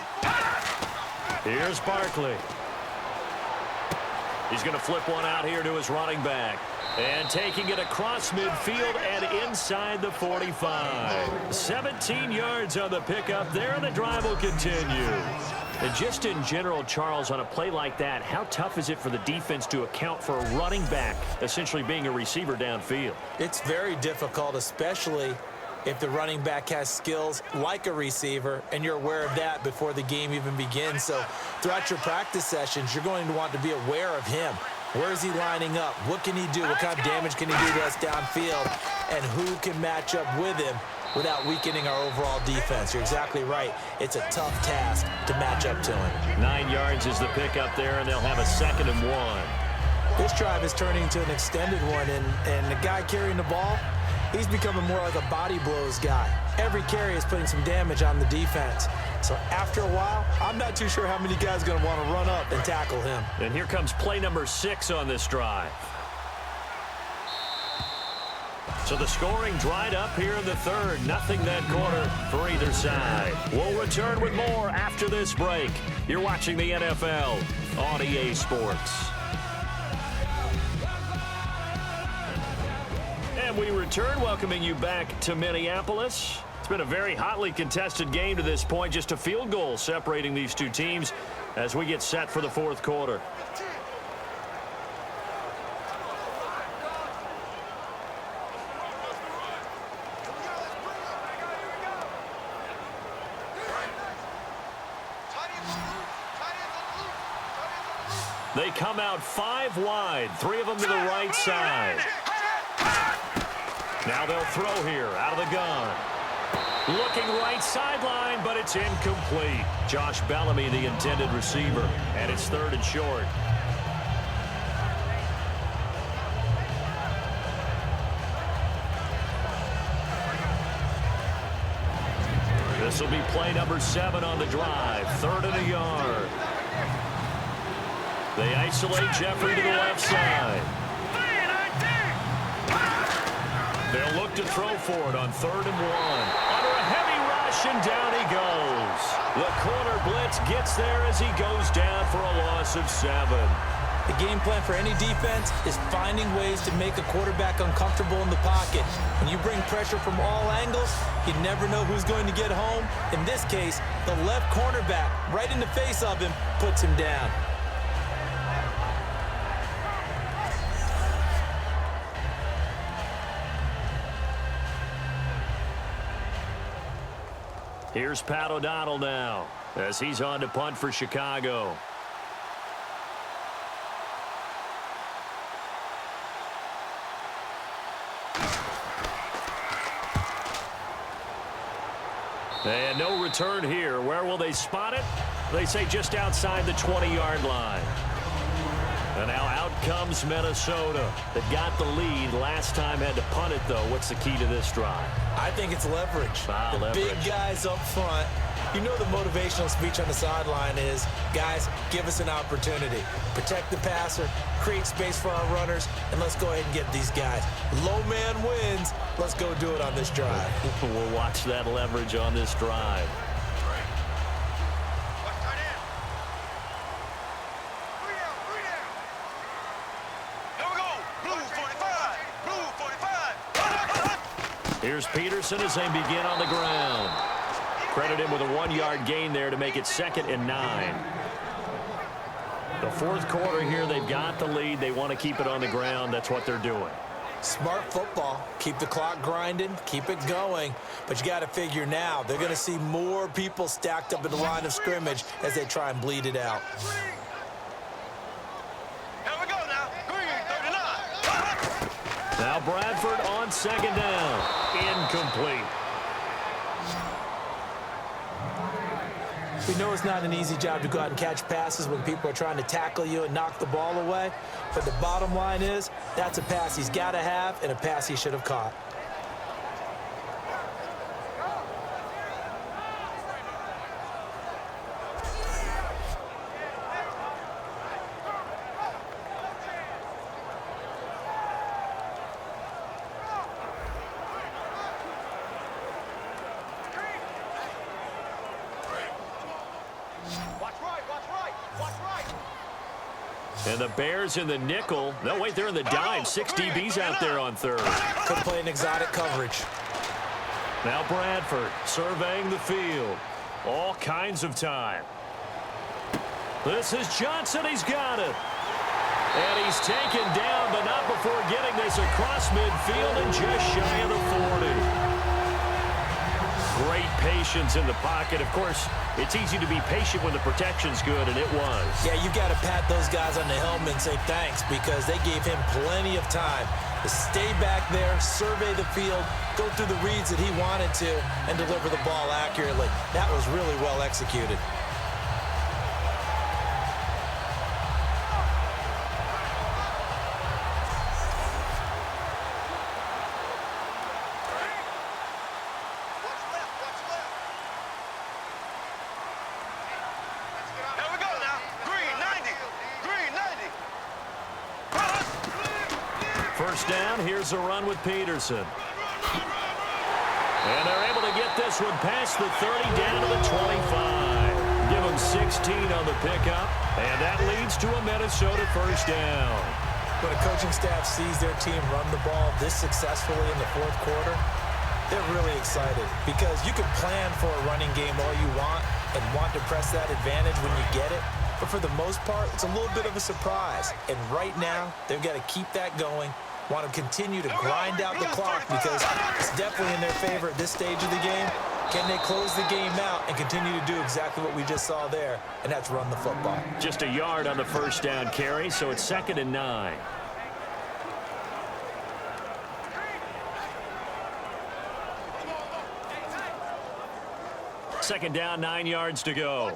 Here's Barkley. He's going to flip one out here to his running back. And taking it across midfield and inside the 45. 17 yards on the pickup there, and the drive will continue. And just in general, Charles, on a play like that, how tough is it for the defense to account for a running back essentially being a receiver downfield? It's very difficult, especially if the running back has skills like a receiver, and you're aware of that before the game even begins. So throughout your practice sessions, you're going to want to be aware of him. Where is he lining up? What can he do? What kind of damage can he do to us downfield? And who can match up with him without weakening our overall defense? You're exactly right. It's a tough task to match up to him. 9 yards is the pickup there, and they'll have a 2nd and 1. This drive is turning into an extended one, and the guy carrying the ball, he's becoming more like a body blows guy. Every carry is putting some damage on the defense. So after a while, I'm not too sure how many guys are going to want to run up and tackle him. And here comes play number 6 on this drive. So the scoring dried up here in the 3rd. Nothing that quarter for either side. We'll return with more after this break. You're watching the NFL on EA Sports. And we return, welcoming you back to Minneapolis. It's been a very hotly contested game to this point. Just a field goal separating these two teams as we get set for the 4th quarter. They come out 5 wide, 3 of them to the right side. Now they'll throw here out of the gun. Looking right sideline, but it's incomplete. Josh Bellamy, the intended receiver, and it's 3rd and short. This will be play number 7 on the drive. 3rd and a yard. They isolate Jeffrey to the left side. They'll look to throw for it on 3rd and 1. Under a heavy rush, and down he goes. The corner blitz gets there as he goes down for a loss of 7. The game plan for any defense is finding ways to make a quarterback uncomfortable in the pocket. When you bring pressure from all angles, you never know who's going to get home. In this case, the left cornerback, right in the face of him, puts him down. Here's Pat O'Donnell now as he's on to punt for Chicago. And no return here. Where will they spot it? They say just outside the 20-yard line. And now out comes Minnesota. They got the lead. Last time had to punt it, though. What's the key to this drive? I think it's leverage. Leverage. Big guys up front. You know the motivational speech on the sideline is, guys, give us an opportunity. Protect the passer, create space for our runners, and let's go ahead and get these guys. Low man wins. Let's go do it on this drive. We'll watch that leverage on this drive. Here's Peterson as they begin on the ground. Credit him with a 1-yard gain there to make it 2nd and 9. The 4th quarter here, they've got the lead. They want to keep it on the ground. That's what they're doing. Smart football. Keep the clock grinding. Keep it going. But you got to figure now, they're going to see more people stacked up in the line of scrimmage as they try and bleed it out. Here we go now. Green, 39. Now Bradford on 2nd down. Incomplete. We know it's not an easy job to go out and catch passes when people are trying to tackle you and knock the ball away. But the bottom line is, that's a pass he's got to have and a pass he should have caught. And the Bears in the nickel. No, wait, they're in the dime. 6 DBs out there on third. Could play an exotic coverage. Now Bradford surveying the field. All kinds of time. This is Johnson. He's got it. And he's taken down, but not before getting this across midfield and just shy of the 40. Great patience in the pocket. Of course, it's easy to be patient when the protection's good, and it was. Yeah, you've got to pat those guys on the helmet and say thanks because they gave him plenty of time to stay back there, survey the field, go through the reads that he wanted to, and deliver the ball accurately. That was really well executed. First down, here's a run with Peterson. And they're able to get this one past the 30 down to the 25. Give them 16 on the pickup, and that leads to a Minnesota first down. When a coaching staff sees their team run the ball this successfully in the fourth quarter, they're really excited because you can plan for a running game all you want and want to press that advantage when you get it. But for the most part, it's a little bit of a surprise. And right now, they've got to keep that going, want to continue to grind out the clock because it's definitely in their favor at this stage of the game. Can they close the game out and continue to do exactly what we just saw there, and that's run the football. Just a yard on the first down carry, so it's 2nd and 9. Second down, 9 yards to go.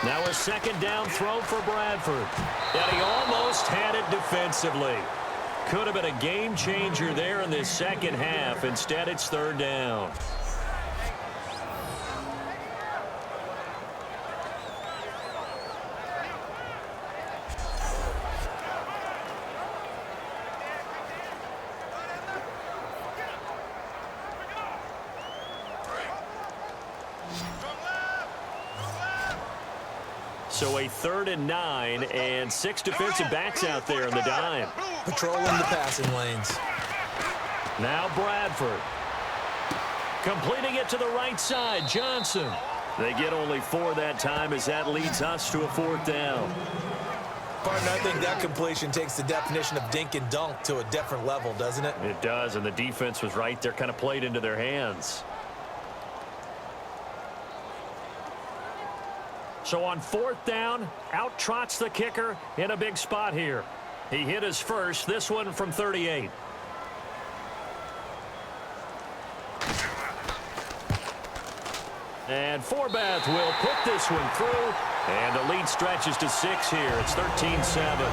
Now a second down throw for Bradford. And he almost had it defensively. Could have been a game changer there in this second half. Instead, it's 3rd down. So a 3rd and 9 and 6 defensive backs out there in the dime. Patrolling the passing lanes. Now Bradford. Completing it to the right side, Johnson. They get only 4 that time as that leads us to a 4th down. Partner, I think that completion takes the definition of dink and dunk to a different level, doesn't it? It does, and the defense was right there, kind of played into their hands. So on 4th down, out trots the kicker in a big spot here. He hit his first, this one from 38. And Forbath will put this one through, and the lead stretches to 6 here. It's 13-7.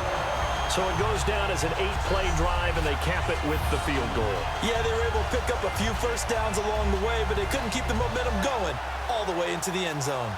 So it goes down as an 8-play drive, and they cap it with the field goal. Yeah, they were able to pick up a few first downs along the way, but they couldn't keep the momentum going all the way into the end zone.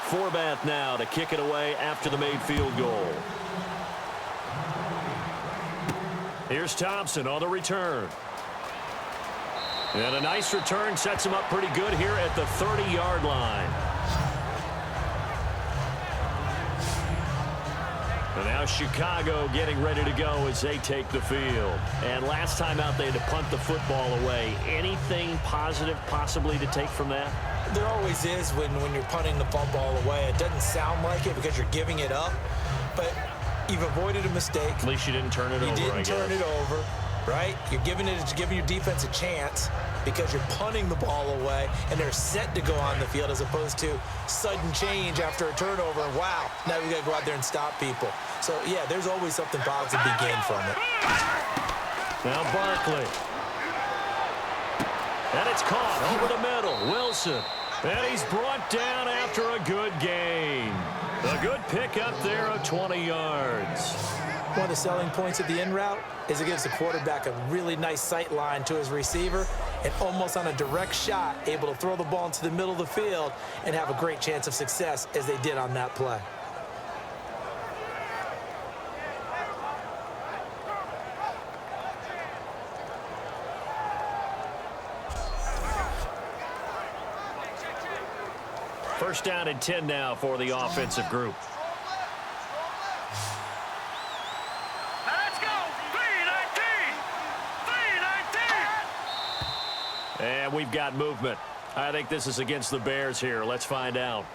Forbath now to kick it away after the made field goal. Here's Thompson on the return. And a nice return sets him up pretty good here at the 30-yard line. And now Chicago getting ready to go as they take the field. And last time out, they had to punt the football away. Anything positive possibly to take from that? There always is when you're punting the football away. It doesn't sound like it because you're giving it up, but you've avoided a mistake. At least you didn't turn it over, I guess. You didn't turn it over, right? You're giving your defense a chance because you're punting the ball away, and they're set to go on the field as opposed to sudden change after a turnover. And wow, now we got to go out there and stop people. So, yeah, there's always something positive to be gained from it. Now Barkley. And it's caught over the middle. Wilson. And he's brought down after a good gain. A good pickup there of 20 yards. One of the selling points of the in route is it gives the quarterback a really nice sight line to his receiver and almost on a direct shot able to throw the ball into the middle of the field and have a great chance of success as they did on that play. First down and 10 now for the offensive group. Let's go. 3-19. And we've got movement. I think this is against the Bears here. Let's find out.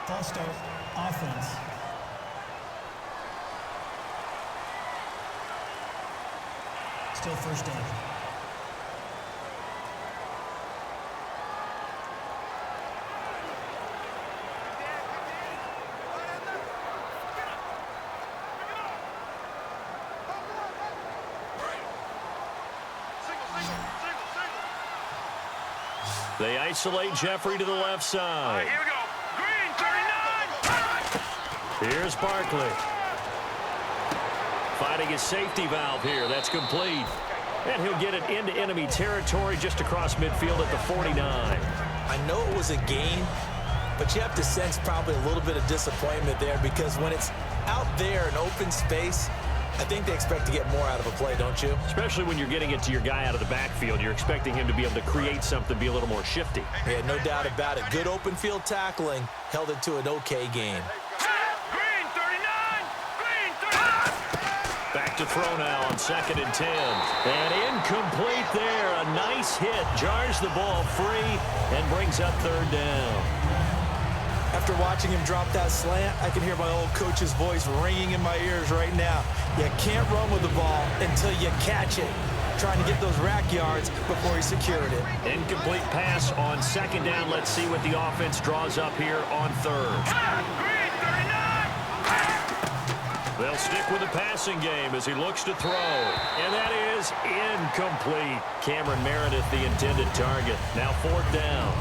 False start, offense. Still first down. They isolate Jeffrey to the left side. Here we go. Green, 39. Here's Barkley. Finding his safety valve here. That's complete. And he'll get it into enemy territory just across midfield at the 49. I know it was a gain, but you have to sense probably a little bit of disappointment there because when it's out there in open space, I think they expect to get more out of a play, don't you? Especially when you're getting it to your guy out of the backfield. You're expecting him to be able to create something, be a little more shifty. Yeah, no doubt about it. Good open field tackling held it to an okay game. Green, 39. Green, 39. Back to throw now on 2nd and 10. And incomplete there. A nice hit. Jars the ball free and brings up 3rd down. After watching him drop that slant, I can hear my old coach's voice ringing in my ears right now. You can't run with the ball until you catch it. Trying to get those rack yards before he secured it. Incomplete pass on 2nd down. Let's see what the offense draws up here on 3rd. Green, 39. They'll stick with the passing game as he looks to throw. And that is incomplete. Cameron Meredith, the intended target. Now 4th down.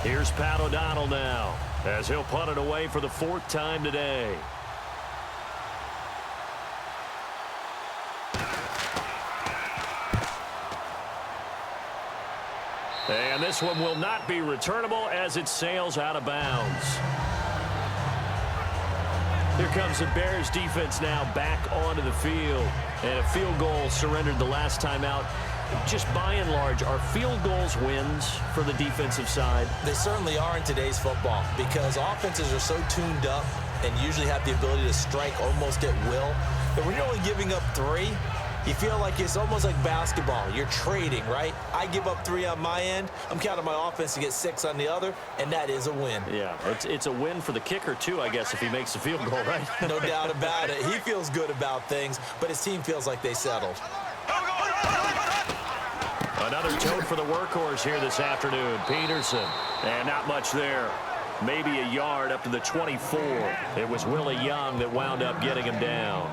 Here's Pat O'Donnell now as he'll punt it away for the 4th time today. And this one will not be returnable as it sails out of bounds. Here comes the Bears defense now back onto the field. And a field goal surrendered the last time out. Just by and large, are field goals wins for the defensive side? They certainly are in today's football because offenses are so tuned up and usually have the ability to strike almost at will. But when you're only giving up 3, you feel like it's almost like basketball. You're trading, right? I give up 3 on my end. I'm counting my offense to get 6 on the other, and that is a win. Yeah, it's a win for the kicker, too, I guess, if he makes the field goal, right? No doubt about it. He feels good about things, but his team feels like they settled. Another tote for the workhorse here this afternoon, Peterson. And not much there. Maybe a yard up to the 24. It was Willie Young that wound up getting him down.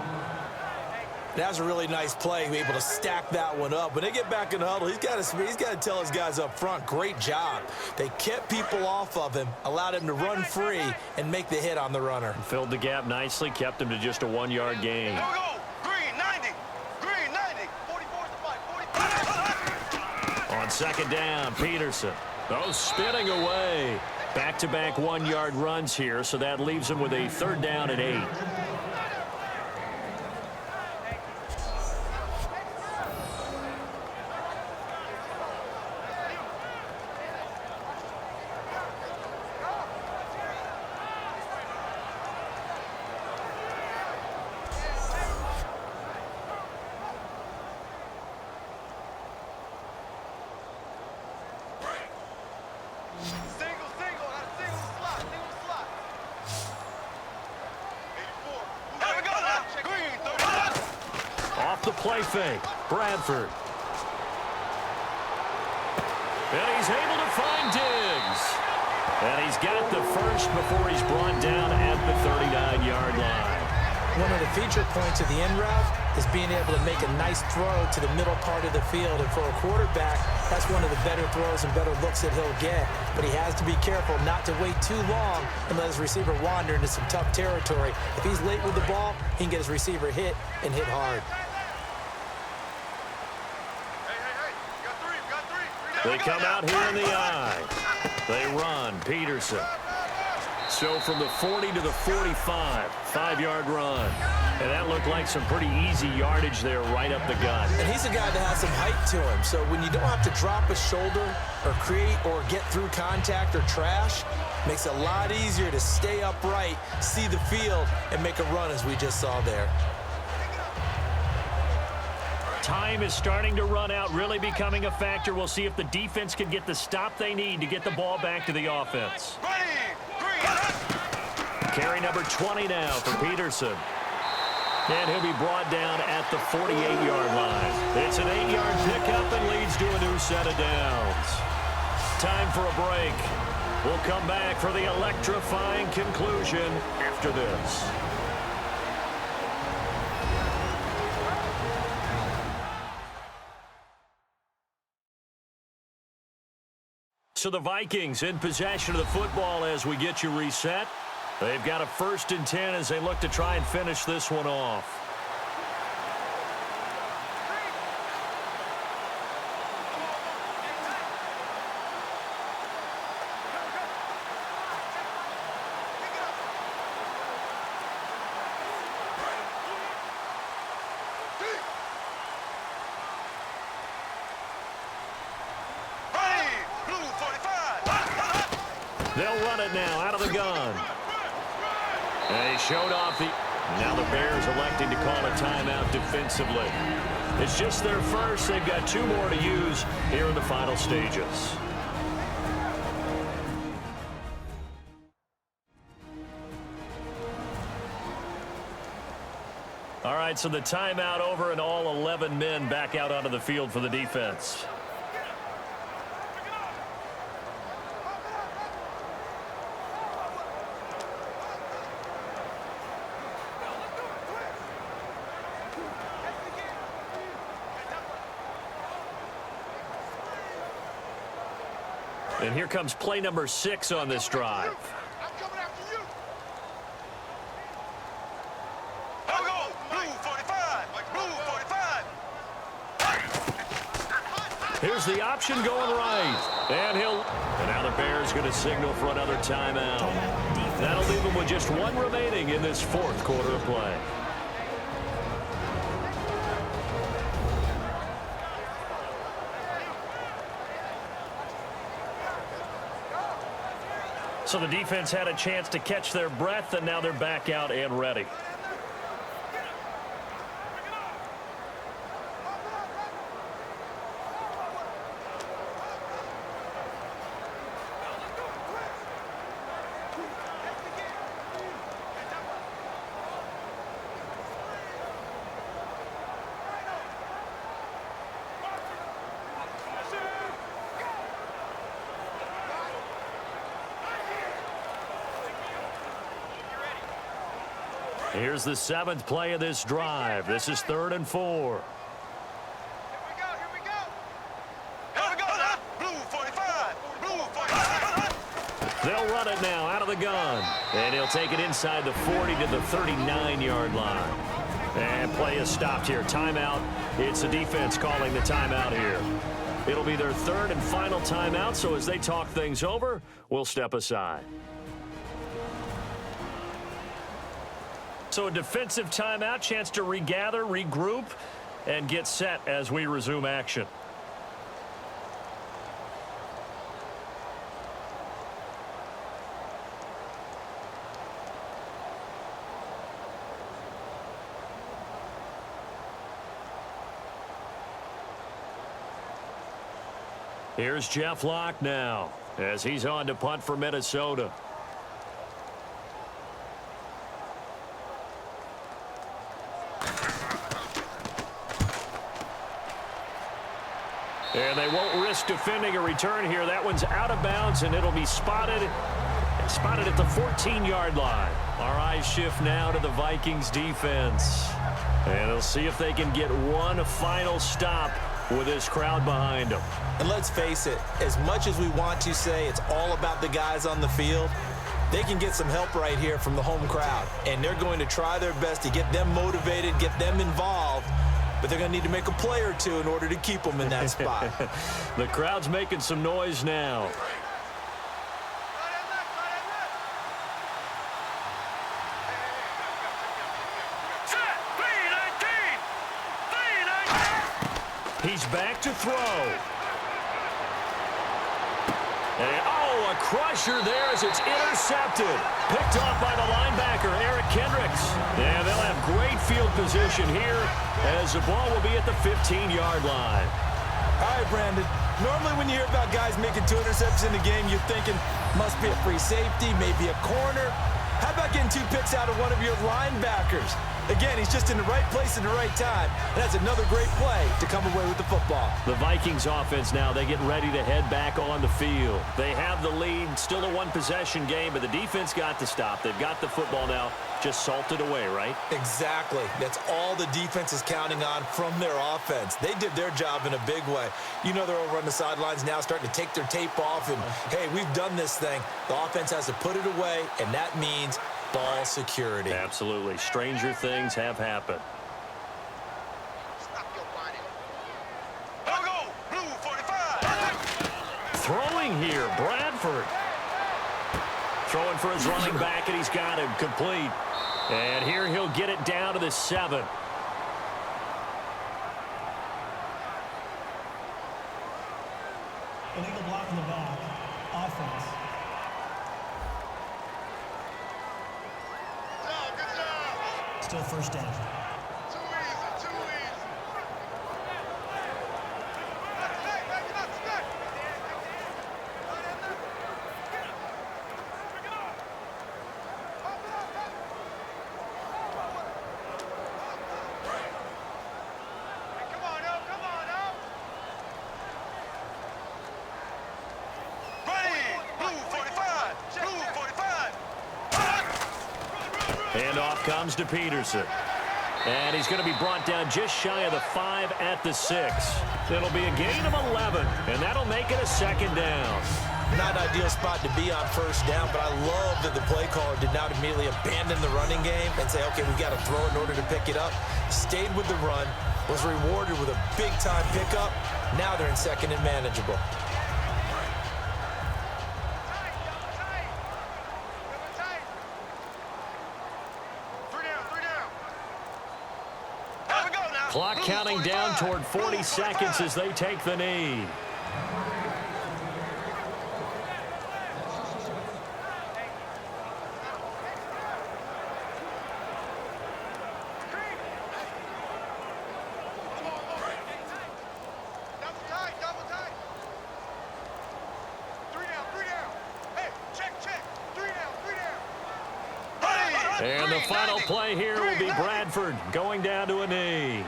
That was a really nice play, able to stack that one up. When they get back in the huddle, he's got to tell his guys up front, great job. They kept people off of him, allowed him to run free and make the hit on the runner. Filled the gap nicely, kept him to just a 1-yard gain. Here we go. Green, 90. Green, 90. 44 to 5. 45. On 2nd down, Peterson. Oh, spinning away. Back-to-back 1-yard runs here, so that leaves him with a 3rd down and 8. the play fake. Bradford. And he's able to find Diggs. And he's got the first before he's brought down at the 39-yard line. One of the feature points of the in route is being able to make a nice throw to the middle part of the field. And for a quarterback, that's one of the better throws and better looks that he'll get. But he has to be careful not to wait too long and let his receiver wander into some tough territory. If he's late with the ball, he can get his receiver hit and hit hard. They come out here in the eye. They run. Peterson. So from the 40 to the 45, 5-yard run. And that looked like some pretty easy yardage there right up the gut. And he's a guy that has some height to him. So when you don't have to drop a shoulder or create or get through contact or trash, makes it a lot easier to stay upright, see the field, and make a run as we just saw there. Time is starting to run out, really becoming a factor. We'll see if the defense can get the stop they need to get the ball back to the offense. Carry number 20 now for Peterson. And he'll be brought down at the 48-yard line. It's an 8-yard pickup and leads to a new set of downs. Time for a break. We'll come back for the electrifying conclusion after this. So the Vikings in possession of the football as we get you reset. They've got a 1st and 10 as they look to try and finish this one off. They'll run it now out of the gun. And he showed off the... Now the Bears electing to call a timeout defensively. It's just their first. They've got 2 more to use here in the final stages. All right, so the timeout over and all 11 men back out onto the field for the defense. And here comes play number 6 on this drive. I'm coming after you. Here we go. Blue 45. Blue 45. Here's the option going right. And now the Bears going to signal for another timeout. That'll leave them with just 1 remaining in this 4th quarter of play. So the defense had a chance to catch their breath, and now they're back out and ready. Here's the 7th play of this drive. This is 3rd and 4. Here we go. Here we go now. Blue 45. Blue 45. They'll run it now out of the gun. And he'll take it inside the 40 to the 39-yard line. And play is stopped here. Timeout. It's the defense calling the timeout here. It'll be their 3rd and final timeout, so as they talk things over, we'll step aside. So a defensive timeout, chance to regather, regroup, and get set as we resume action. Here's Jeff Locke now as he's on to punt for Minnesota. And they won't risk defending a return here. That one's out of bounds, and it'll be spotted at the 14-yard line. Our eyes shift now to the Vikings defense. And they'll see if they can get one final stop with this crowd behind them. And let's face it, as much as we want to say it's all about the guys on the field, they can get some help right here from the home crowd. And they're going to try their best to get them motivated, get them involved. But they're going to need to make a play or two in order to keep them in that spot. The crowd's making some noise now. He's back to throw. And, oh, a crusher there as it's intercepted. Picked off by the linebacker, Eric Kendricks. And they'll have great field position here as the ball will be at the 15-yard line. All right, Brandon. Normally when you hear about guys making 2 interceptions in the game, you're thinking must be a free safety, maybe a corner. How about getting 2 picks out of one of your linebackers? Again, he's just in the right place at the right time. And that's another great play to come away with the football. The Vikings offense now, they get ready to head back on the field. They have the lead, still a one-possession game, but the defense got to stop. They've got the football now, just salted away, right? Exactly. That's all the defense is counting on from their offense. They did their job in a big way. You know they're over on the sidelines now starting to take their tape off and, hey, we've done this thing. The offense has to put it away, and that means ball security. Absolutely. Stranger things have happened. Stop your body. Go, blue 45. Throwing here, Bradford. Throwing for his running back, and he's got him complete. And here he'll get it down to the 7. Illegal block in the back. Offense. Good job. Still first down. Too easy, too easy. Stay. Come on now. Ready, blue 45. Blue 45. Handoff comes to Peterson. And he's going to be brought down just shy of the 5 at the 6. It'll be a gain of 11, and that'll make it a 2nd down. Not an ideal spot to be on first down, but I love that the play caller did not immediately abandon the running game and say, okay, we've got to throw in order to pick it up. Stayed with the run, was rewarded with a big-time pickup. Now they're in 2nd and manageable. Clock counting down toward 40 seconds as they take the knee. Double tight. 3 down. Hey, check. 3 down. And the final play here will be Bradford going down to a knee.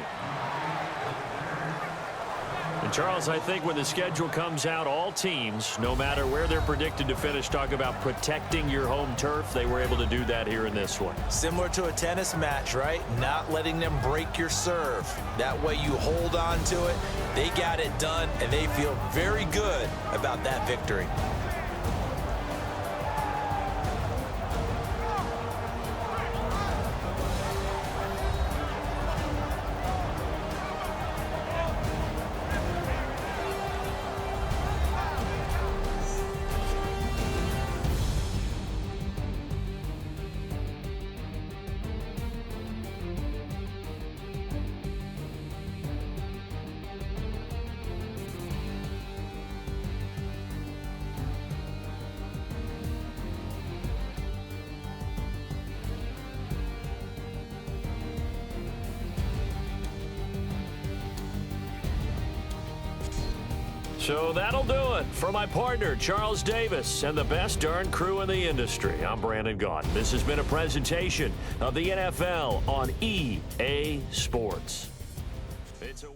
And Charles, I think when the schedule comes out, all teams, no matter where they're predicted to finish, talk about protecting your home turf. They were able to do that here in this one. Similar to a tennis match, right? Not letting them break your serve. That way you hold on to it. They got it done, and they feel very good about that victory. So that'll do it for my partner, Charles Davis, and the best darn crew in the industry. I'm Brandon Gaudin. This has been a presentation of the NFL on EA Sports. It's a